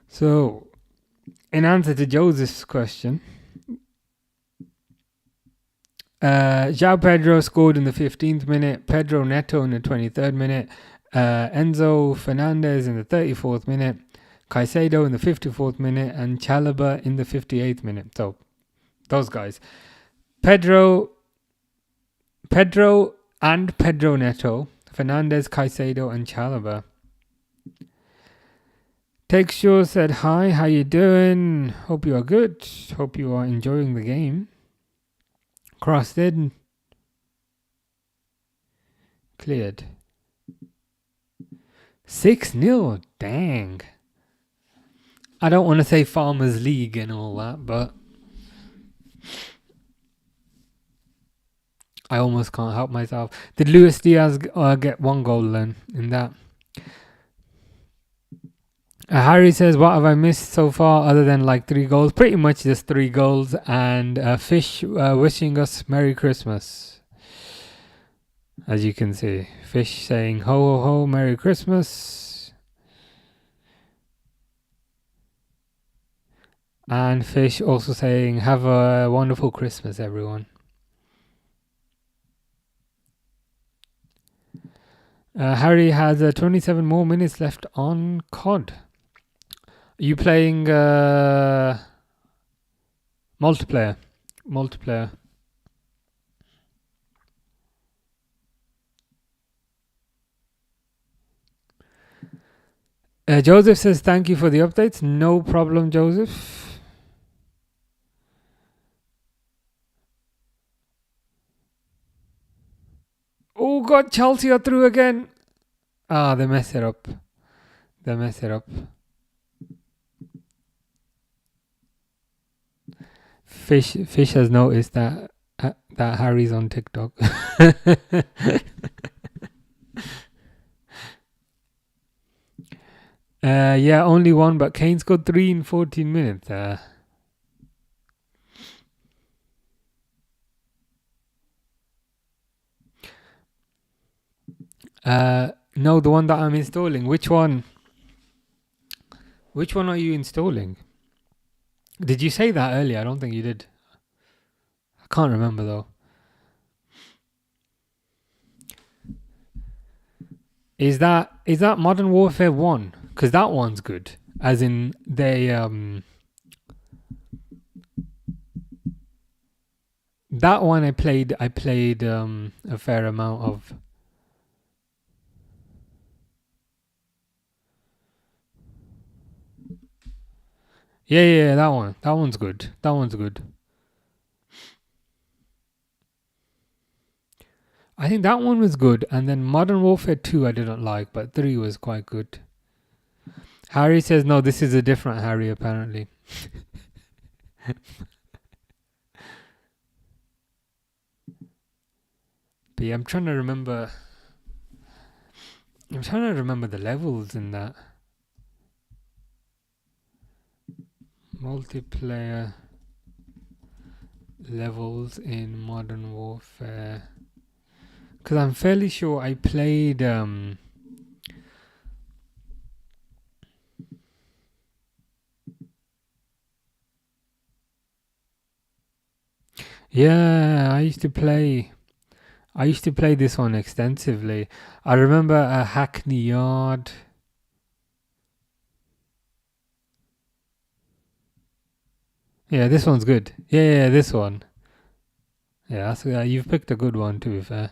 So, in answer to Joseph's question, João Pedro scored in the 15th minute, Pedro Neto in the 23rd minute, Enzo Fernandez in the 34th minute, Caicedo in the 54th minute, and Chalobah in the 58th minute. So, those guys. Pedro and Pedro Neto, Fernandez, Caicedo, and Chalobah. Texture said, hi, how you doing? Hope you are good. Hope you are enjoying the game. Crossed in. Cleared. 6-0. Dang. I don't want to say Farmers League and all that, but I almost can't help myself. Did Luis Diaz get 1 goal then in that? Harry says, what have I missed so far other than like 3 goals? Pretty much just 3 goals. And Fish wishing us Merry Christmas. As you can see. Fish saying, ho ho ho, Merry Christmas. And Fish also saying, have a wonderful Christmas, everyone. Harry has 27 more minutes left on COD. Are you playing multiplayer? Joseph says, thank you for the updates. No problem, Joseph. Oh God, Chelsea are through again. They mess it up. Fish has noticed that Harry's on TikTok. Yeah, only 1, but Kane scored 3 in 14 minutes. No, the one that I'm installing. Which one? Which one are you installing? Did you say that earlier? I don't think you did. I can't remember though. Is that Modern Warfare 1? Because that one's good. As in they that one I played a fair amount of. Yeah, that one. That one's good. I think that one was good, and then Modern Warfare 2 I didn't like, but 3 was quite good. Harry says, no, this is a different Harry, apparently. But yeah, I'm trying to remember the levels in that. Multiplayer levels in Modern Warfare. Because I'm fairly sure I played yeah, I used to play this one extensively. I remember a Hackney Yard. Yeah, this one's good. Yeah, this one. Yeah, you've picked a good one, to be fair.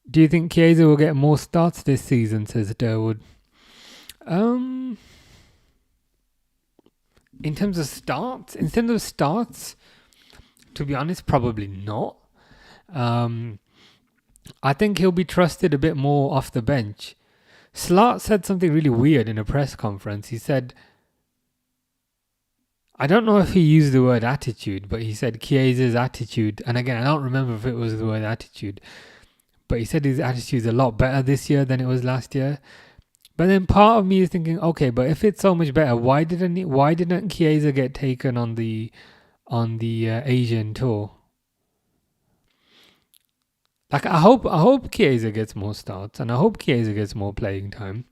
Do you think Chiesa will get more starts this season, says Durwood? In terms of starts, to be honest, probably not. I think he'll be trusted a bit more off the bench. Slot said something really weird in a press conference. He said, I don't know if he used the word attitude, but he said Chiesa's attitude, and again, I don't remember if it was the word attitude, but he said his attitude's a lot better this year than it was last year. But then part of me is thinking, okay, but if it's so much better, why didn't Chiesa get taken on the Asian tour? Like I hope Chiesa gets more starts, and I hope Chiesa gets more playing time,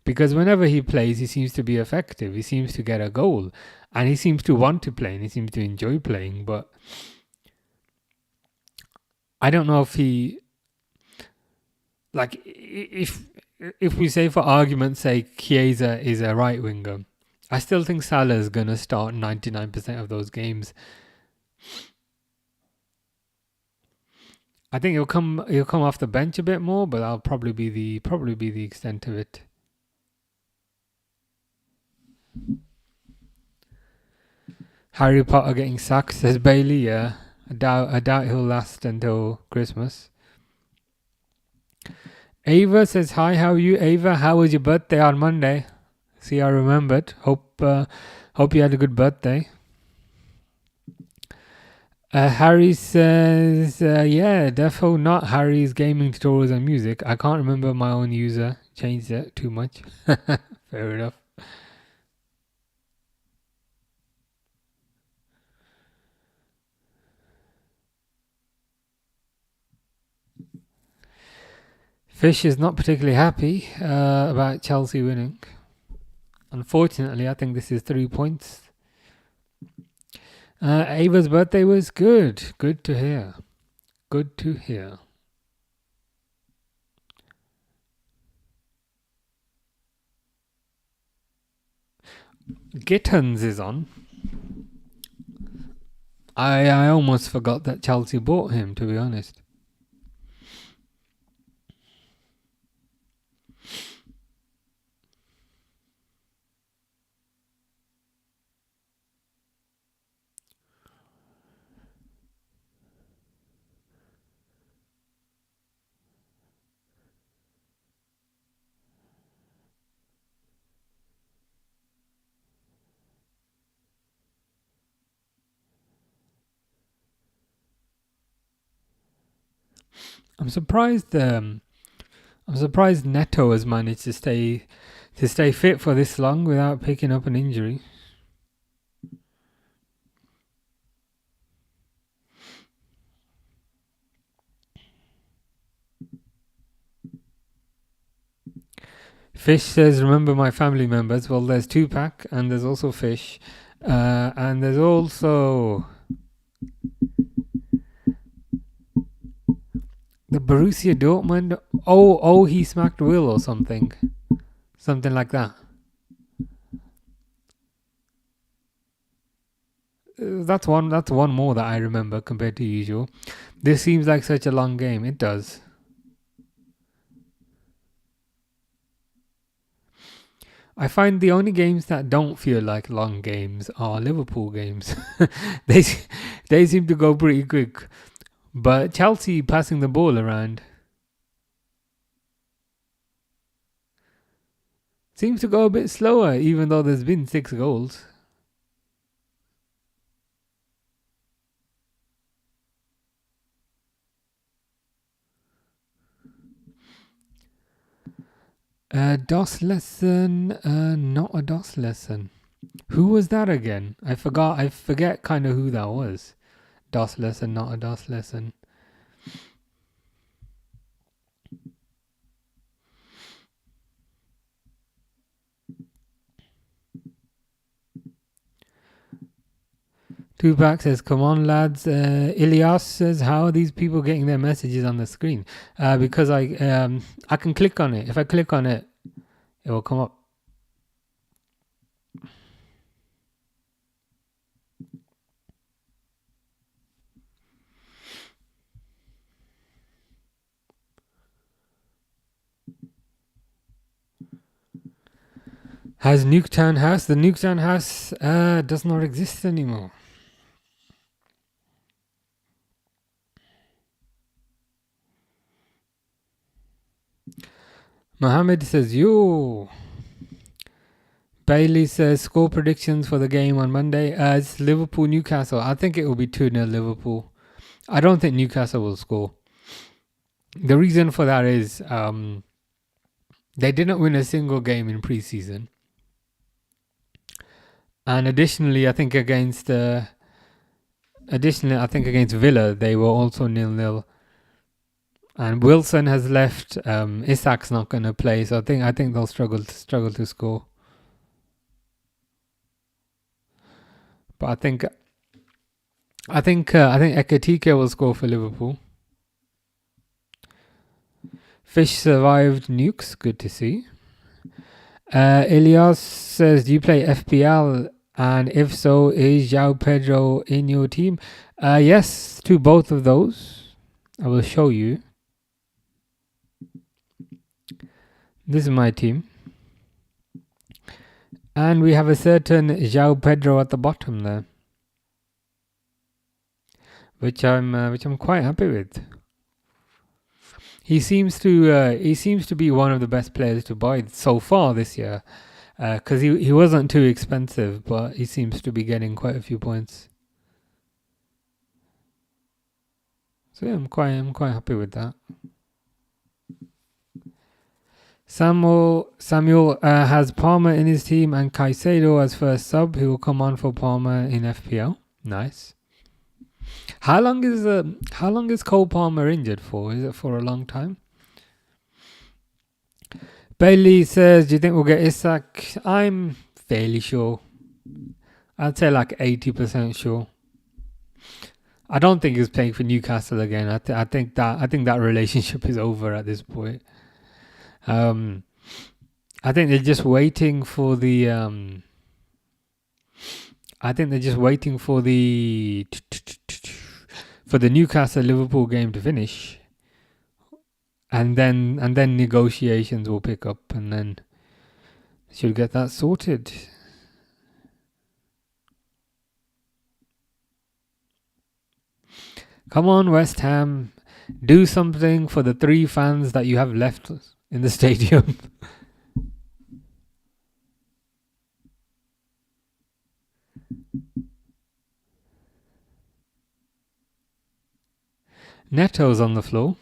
because whenever he plays, he seems to be effective. He seems to get a goal, and he seems to want to play, and he seems to enjoy playing. But I don't know if he, like, if we say for argument's sake, Chiesa is a right winger, I still think Salah is gonna start 99% of those games. I think he'll come off the bench a bit more, but that'll probably be the extent of it. Harry Potter getting sacked, says Bailey. Yeah, I doubt he'll last until Christmas. Ava says hi. How are you, Ava? How was your birthday on Monday? See, I remembered. Hope you had a good birthday. Harry says, yeah, defo not Harry's gaming tutorials and music. I can't remember my own user. Changed it too much. Fair enough. Fish is not particularly happy about Chelsea winning. Unfortunately, I think this is 3 points. Ava's birthday was good. Good to hear. Good to hear. Gittens is on. I almost forgot that Chelsea bought him, to be honest. I'm surprised. I'm surprised Neto has managed to stay fit for this long without picking up an injury. Fish says, remember my family members. Well, there's Tupac, and there's also Fish, and there's also the Borussia Dortmund. Oh, he smacked Will or something like that. That's one more that I remember compared to usual. This seems like such a long game. It does. I find the only games that don't feel like long games are Liverpool games. they seem to go pretty quick. But Chelsea passing the ball around seems to go a bit slower, even though there's been 6 goals. DOS lesson, not a DOS lesson. Who was that again? I forget kind of who that was. DOS lesson, not a DOS lesson. Tupac says, come on lads. Ilyas says, how are these people getting their messages on the screen? Because I can click on it. If I click on it, it will come up. Has Nuketown House? The Nuketown House does not exist anymore. Mohammed says, yo. Bailey says, score predictions for the game on Monday. It's Liverpool-Newcastle. I think it will be 2-0 Liverpool. I don't think Newcastle will score. The reason for that is they didn't win a single game in pre-season. And additionally, I think against Villa, they were also 0-0. And Wilson has left. Isak's not going to play, so I think they'll struggle to score. But I think Ekatike will score for Liverpool. Fish survived nukes. Good to see. Elias says, "Do you play FPL? And if so, is João Pedro in your team?" Yes, to both of those. I will show you. This is my team. And we have a certain João Pedro at the bottom there, which I'm quite happy with. He seems to be one of the best players to buy so far this year, because he wasn't too expensive, but he seems to be getting quite a few points. So yeah, I'm quite happy with that. Samuel has Palmer in his team and Caicedo as first sub. He will come on for Palmer in FPL. Nice. How long is Cole Palmer injured for? Is it for a long time? Bailey says, "Do you think we'll get Isak?" I'm fairly sure. I'd say like 80% sure. I don't think he's playing for Newcastle again. I think that relationship is over at this point. I think they're just waiting for the Newcastle Liverpool game to finish, and then negotiations will pick up, and then should get that sorted. Come on, West Ham, do something for the 3 fans that you have left in the stadium. Neto's on the floor.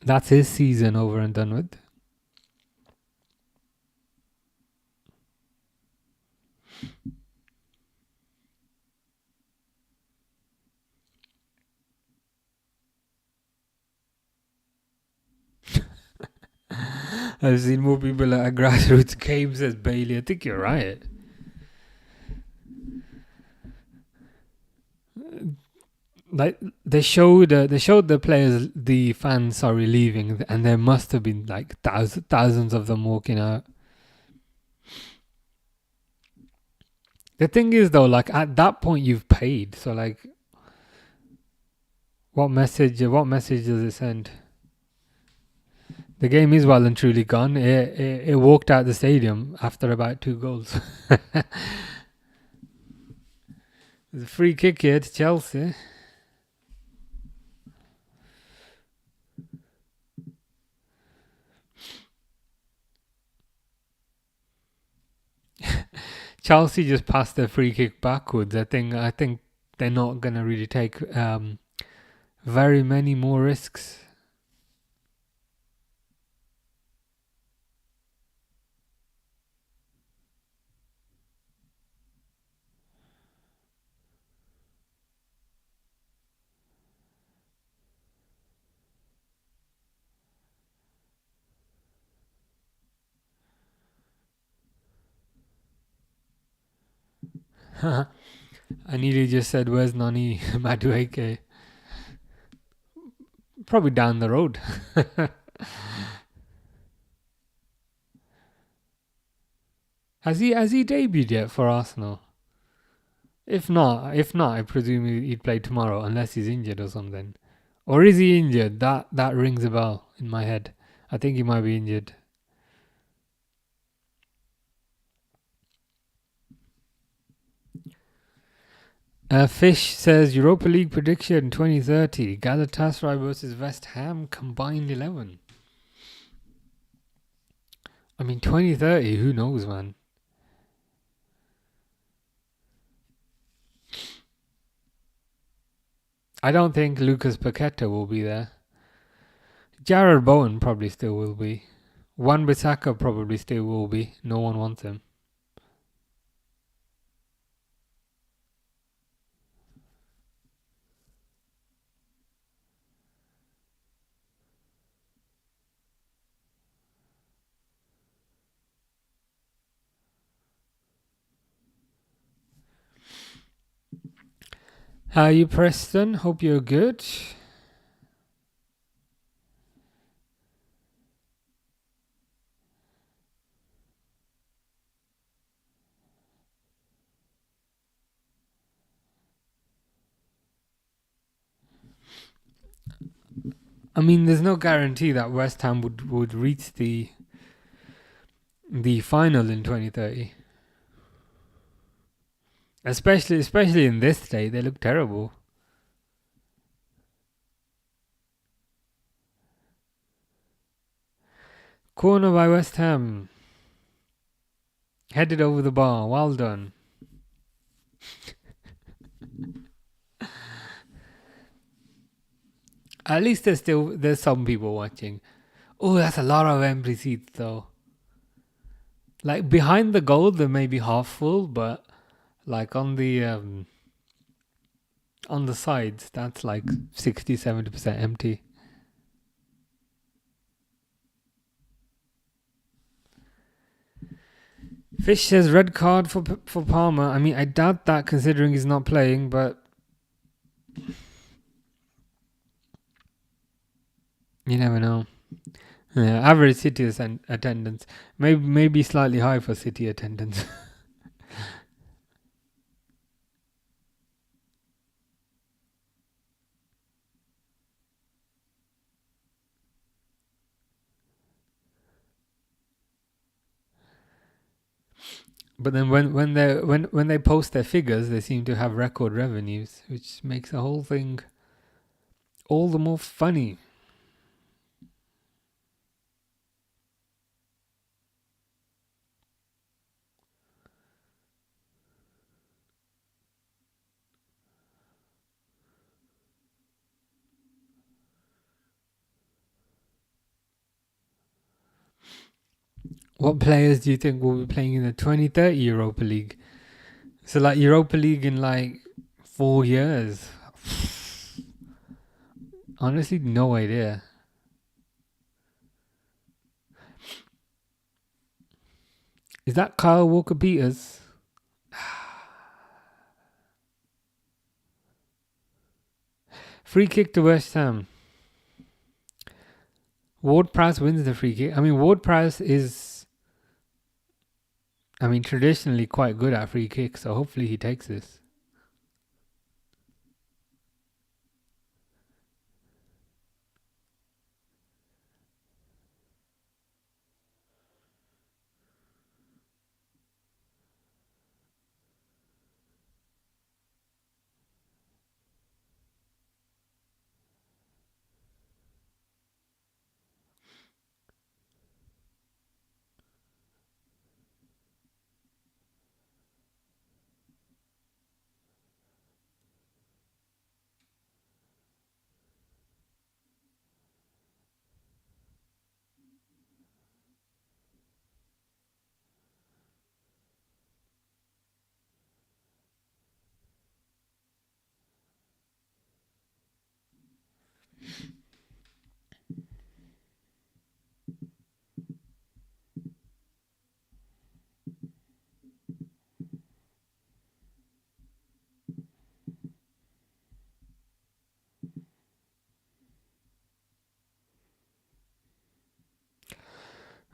That's his season over and done with. I've seen more people at a grassroots game, says Bailey. I think you're right. Like they showed the players, the fans, leaving, and there must have been like thousands of them walking out. The thing is though, like at that point you've paid, so like, what message does it send? The game is well and truly gone. It walked out the stadium after about 2 goals. There's a free kick here to Chelsea. Chelsea just passed their free kick backwards. I think they're not gonna really take very many more risks. I nearly just said, "Where's Nani Madueke?" Probably down the road. Has he debuted yet for Arsenal? If not, I presume he'd play tomorrow, unless he's injured or something. Or is he injured? That rings a bell in my head. I think he might be injured. Fish says Europa League prediction 2030: Galatasaray versus West Ham combined 11. I mean 2030, who knows, man? I don't think Lucas Paqueta will be there. Jared Bowen probably still will be. Wan-Bissaka probably still will be. No one wants him. How are you, Preston? Hope you're good. I mean, there's no guarantee that West Ham would reach the final in 2030. Especially in this state, they look terrible. Corner by West Ham. Headed over the bar. Well done. At least there's some people watching. Oh, that's a lot of empty seats though. Like behind the goal, they may be half full, but like on the sides, that's like 60-70% empty. Fish says red card for Palmer. I mean, I doubt that considering he's not playing, but you never know. Yeah, average City attendance, maybe slightly high for City attendance. But then when they post their figures, they seem to have record revenues, which makes the whole thing all the more funny. What players do you think will be playing in the 2030 Europa League? So like Europa League in like 4 years. Honestly, no idea. Is that Kyle Walker Peters? Free kick to West Ham. Ward-Prowse wins the free kick. I mean, Ward-Prowse is, traditionally quite good at free kicks, so hopefully he takes this.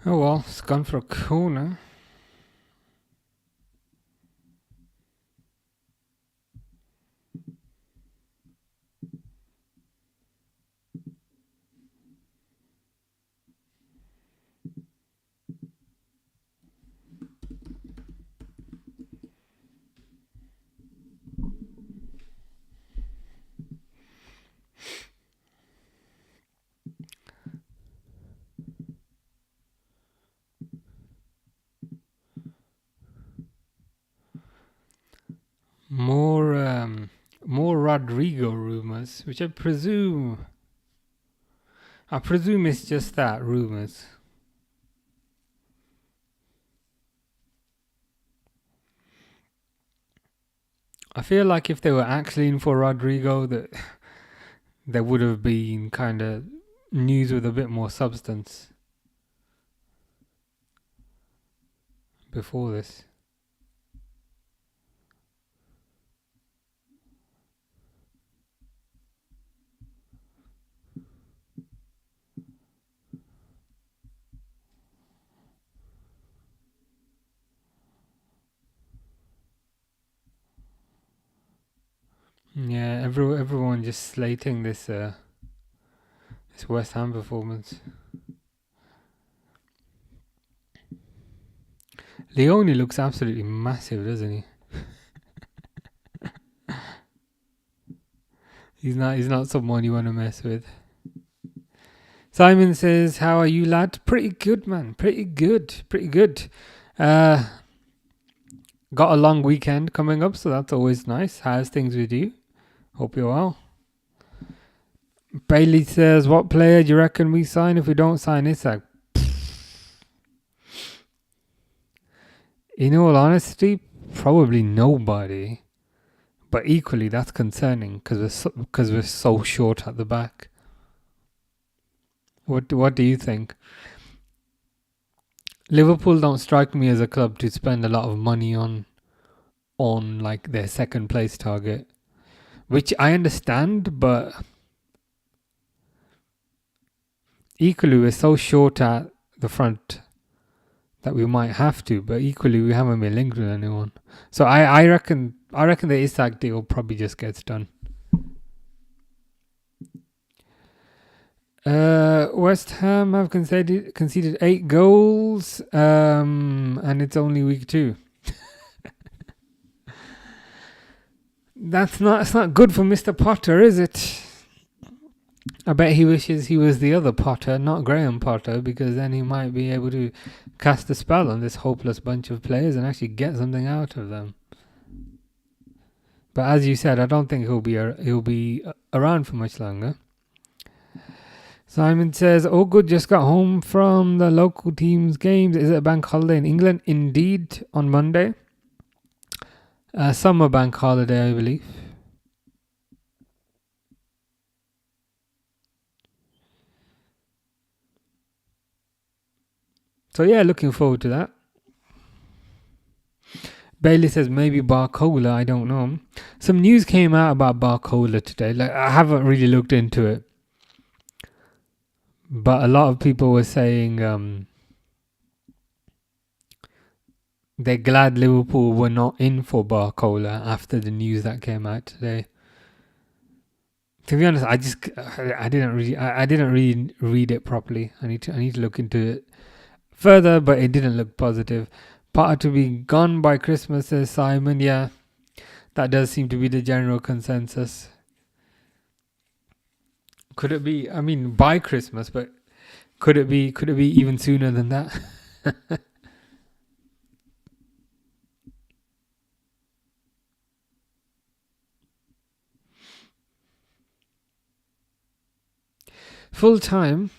Oh well, it's gone for a corner. More Rodrigo rumors, which I presume it's just that, rumors. I feel like if they were actually in for Rodrigo, that there would have been kind of news with a bit more substance before this. Yeah, everyone just slating this West Ham performance. Leone looks absolutely massive, doesn't he? He's not someone you want to mess with. Simon says, "How are you, lad?" Pretty good, man. Pretty good. Uh, got a long weekend coming up, so that's always nice. How's things with you? Hope you're well. Bailey says, "What player do you reckon we sign if we don't sign Isak?" In all honesty, probably nobody. But equally, that's concerning because we're so short at the back. What do you think? Liverpool don't strike me as a club to spend a lot of money on like their second place target, which I understand, but equally we're so short at the front that we might have to. But equally, we haven't been linked with anyone, so I reckon the Isak deal probably just gets done. West Ham have conceded 8 goals, and it's only week 2. It's not good for Mr. Potter, is it? I bet he wishes he was the other Potter, not Graham Potter, because then he might be able to cast a spell on this hopeless bunch of players and actually get something out of them. But as you said, I don't think he'll be around for much longer. Simon says, "Oh, good, just got home from the local team's games. Is it a bank holiday in England?" Indeed, on Monday. Summer bank holiday, I believe. So yeah, looking forward to that. Bailey says maybe Barcola, I don't know. Some news came out about Barcola today. Like, I haven't really looked into it, but a lot of people were saying they're glad Liverpool were not in for Barcola after the news that came out today. To be honest, I didn't really read it properly. I need to look into it further, but it didn't look positive. Potter to be gone by Christmas, says Simon. Yeah, that does seem to be the general consensus. Could it be? I mean, by Christmas, but could it be even sooner than that? Full time.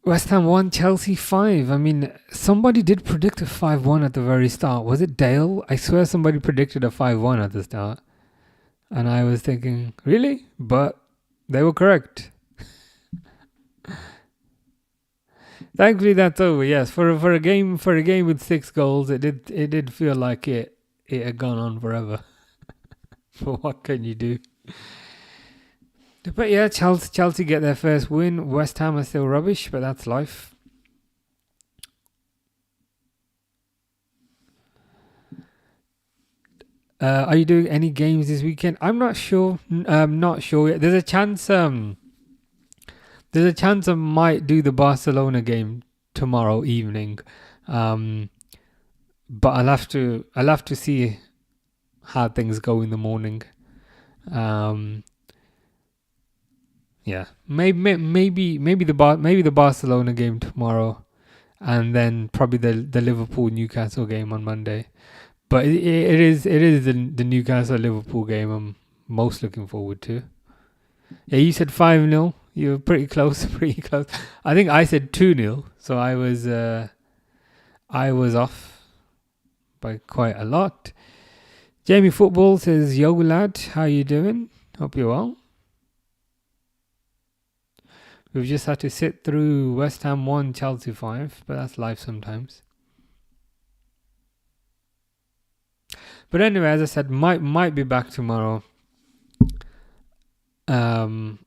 West Ham 1, Chelsea 5. I mean, somebody did predict a 5-1 at the very start. Was it Dale? I swear somebody predicted a 5-1 at the start. And I was thinking, really? But they were correct. Thankfully, that's over. Yes, for a game with 6 goals, it did feel like it had gone on forever. But what can you do? But yeah, Chelsea get their first win. West Ham are still rubbish, but that's life. Are you doing any games this weekend? I'm not sure. Not sure yet. There's a chance. There's a chance I might do the Barcelona game tomorrow evening. But I'll have to see how things go in the morning. Yeah, maybe the Barcelona game tomorrow, and then probably the Liverpool Newcastle game on Monday. But it is the Newcastle Liverpool game I'm most looking forward to. Yeah, you said 5-0. You were pretty close, pretty close. I think I said 2-0, so I was off by quite a lot. Jamie Football says, "Yo lad, how you doing? Hope you're well." We've just had to sit through West Ham 1, Chelsea 5, but that's life sometimes. But anyway, as I said, might be back tomorrow. I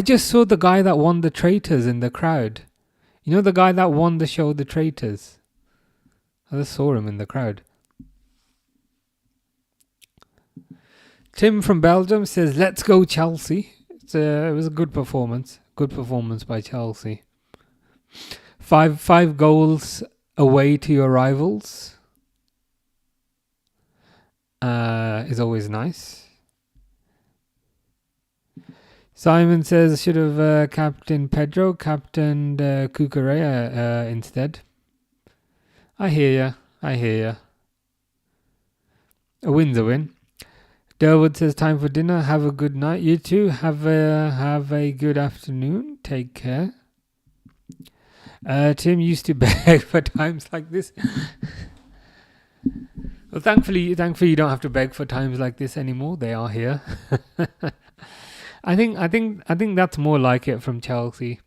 just saw the guy that won the Traitors in the crowd. You know the guy that won the show, The Traitors? I just saw him in the crowd. Tim from Belgium says, "Let's go Chelsea." It was a good performance. Good performance by Chelsea. Five goals away to your rivals is always nice. Simon says, should have captained Pedro, captained Cucurella instead. I hear ya. A win's a win. Derwood says, time for dinner. Have a good night. You too. Have a good afternoon. Take care. Tim used to beg for times like this. Well, thankfully, you don't have to beg for times like this anymore. They are here. I think that's more like it from Chelsea.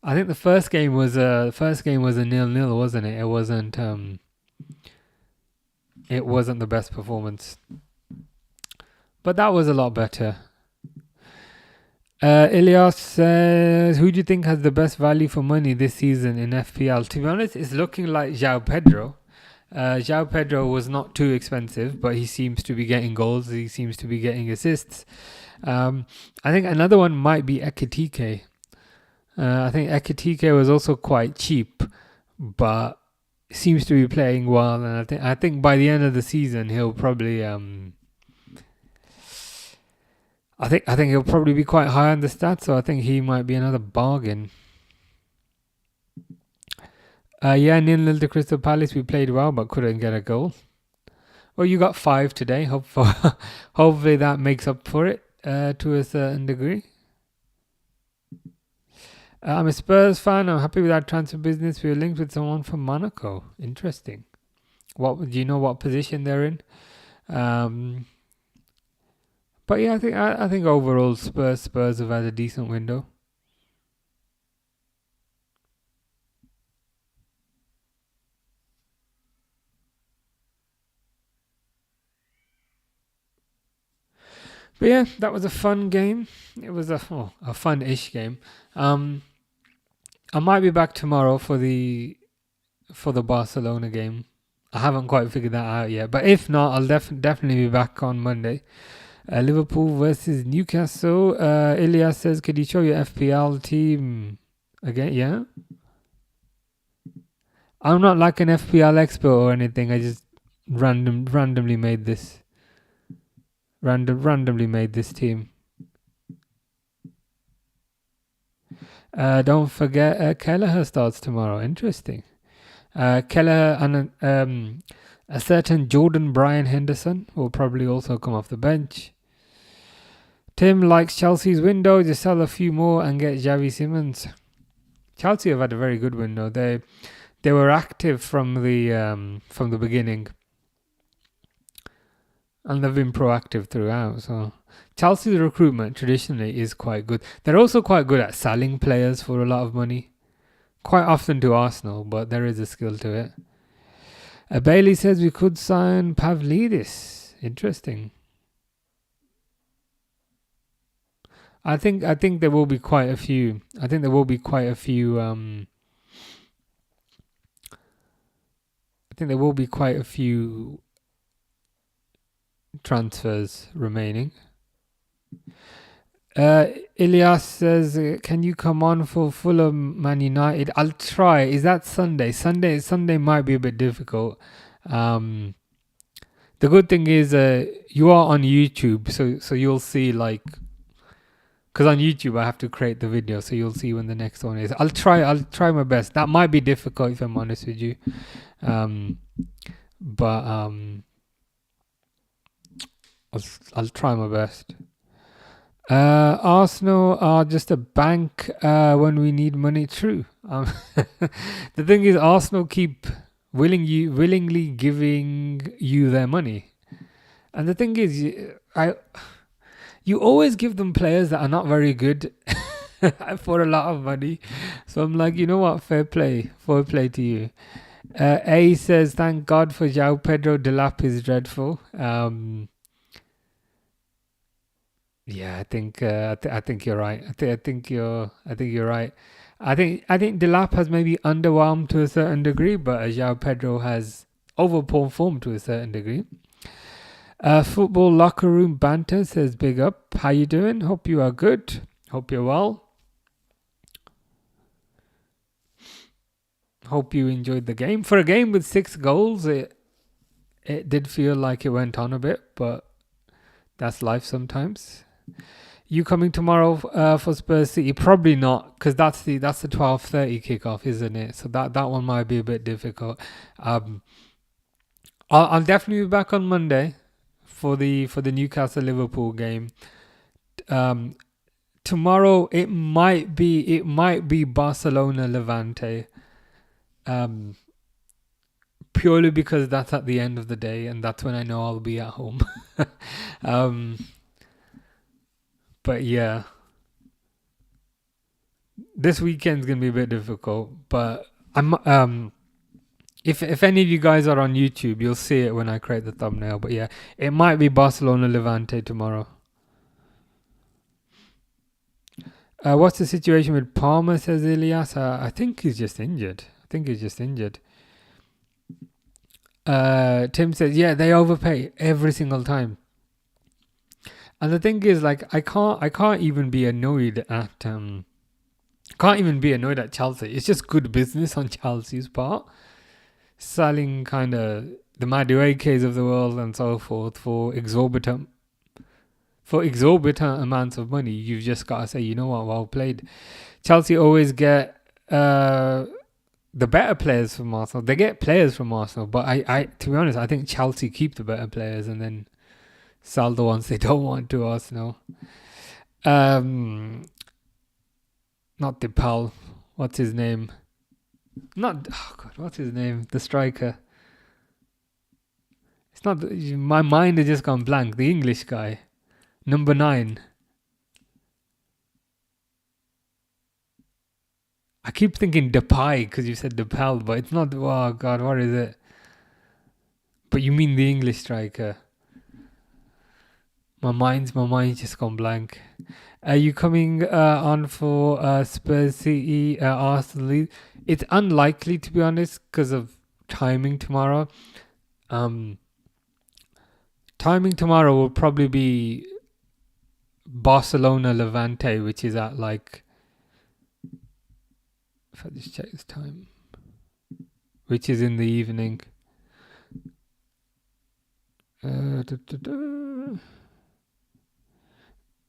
I think the first game was a 0-0, wasn't it? It wasn't the best performance, but that was a lot better. Ilyas says, who do you think has the best value for money this season in FPL? To be honest, it's looking like João Pedro. João Pedro was not too expensive, but he seems to be getting goals. He seems to be getting assists. I think another one might be Ekitike. I think Ekitike was also quite cheap, but seems to be playing well. And I think by the end of the season, he'll probably I think he'll probably be quite high on the stats, so I think he might be another bargain. 0-0 to Crystal Palace. We played well, but couldn't get a goal. Well, you got 5 today. Hopefully that makes up for it to a certain degree. I'm a Spurs fan. I'm happy with our transfer business. We were linked with someone from Monaco. Interesting. What do you know? What position they're in? But yeah, I think overall Spurs have had a decent window. But yeah, that was a fun game. It was a fun-ish game. I might be back tomorrow for the Barcelona game. I haven't quite figured that out yet, but if not, I'll definitely be back on Monday. Liverpool versus Newcastle. Ilyas says, could you show your FPL team again? Yeah. I'm not like an FPL expert or anything. I just randomly made this. Randomly made this team. Don't forget Kelleher starts tomorrow. Interesting. Kelleher and a certain Jordan Bryan Henderson will probably also come off the bench. Tim likes Chelsea's window. Just sell a few more and get Xavi Simons. Chelsea have had a very good window. They were active from the beginning, and they've been proactive throughout. So Chelsea's recruitment traditionally is quite good. They're also quite good at selling players for a lot of money. Quite often to Arsenal, but there is a skill to it. Bailey says we could sign Pavlidis. Interesting. I think there will be quite a few. Transfers remaining. Ilyas says, can you come on for Fulham Man United? I'll try. Is that Sunday? Sunday might be a bit difficult. The good thing is you are on YouTube, so you'll see, like, because on YouTube I have to create the video, so you'll see when the next one is. I'll try my best. That might be difficult if I'm honest with you, but I'll try my best. Arsenal are just a bank when we need money. True. The thing is, Arsenal keep willingly giving you their money, and the thing is, you always give them players that are not very good for a lot of money. So I'm like, you know what? Fair play to you. A says, thank God for João Pedro. Delap is dreadful. Yeah, I think you're right. I think you're right. I think Delap has maybe underwhelmed to a certain degree, but João Pedro has overperformed to a certain degree. Football locker room banter says big up. How you doing? Hope you are good. Hope you're well. Hope you enjoyed the game. For a game with 6 goals, it did feel like it went on a bit, but that's life sometimes. You coming tomorrow for Spurs City? Probably not, because that's the 12:30 kickoff, isn't it? So that one might be a bit difficult. I'll definitely be back on Monday for the Newcastle Liverpool game. Tomorrow it might be Barcelona Levante. Purely because that's at the end of the day, and that's when I know I'll be at home. But yeah, this weekend's gonna be a bit difficult. But I'm if any of you guys are on YouTube, you'll see it when I create the thumbnail. But yeah, it might be Barcelona Levante tomorrow. What's the situation with Palmer? Says Elias. I think he's just injured. Tim says, yeah, they overpay every single time. And the thing is, like, I can't even be annoyed at Chelsea. It's just good business on Chelsea's part, selling kind of the Maduekes of the world and so forth for exorbitant amounts of money. You've just got to say, you know what, well played. Chelsea always get the better players from Arsenal. They get players from Arsenal, but I to be honest, I think Chelsea keep the better players and then sell the ones they don't want to Arsenal. Not DePaul. What's his name? What's his name? The striker. It's not. My mind has just gone blank. The English guy, number 9. I keep thinking Depay because you said DePaul, but it's not. Oh God, what is it? But you mean the English striker? My mind's just gone blank. Are you coming on for Spurs City Arsenal? It's unlikely, to be honest, because of timing tomorrow. Timing tomorrow will probably be Barcelona Levante, which is at like, if I just check this time, which is in the evening.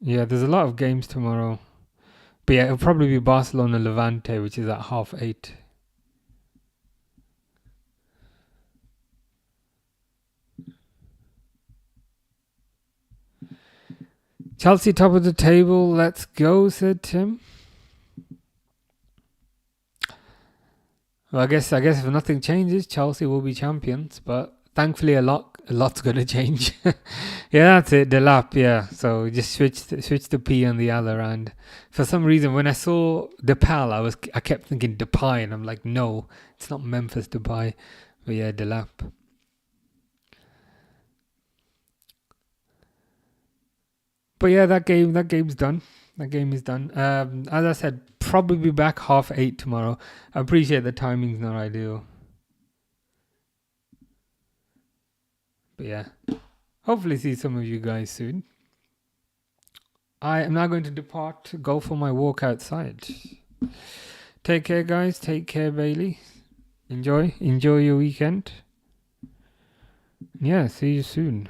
Yeah, there's a lot of games tomorrow. But yeah, it'll probably be Barcelona Levante, which is at 8:30. Chelsea top of the table, let's go, said Tim. Well, I guess if nothing changes, Chelsea will be champions, but thankfully a lot's gonna change. Yeah, that's it. Delap, yeah. So just switch the P and the L around. For some reason, when I saw Depal, I kept thinking Depay, and I'm like, no, it's not Memphis Depay. But yeah, Delap. But yeah, that game's done. That game is done. As I said, probably be back 8:30 tomorrow. I appreciate the timing's not ideal. But yeah, hopefully see some of you guys soon. I am now going to depart, go for my walk outside. Take care, guys. Take care, Bailey. Enjoy your weekend. Yeah, see you soon.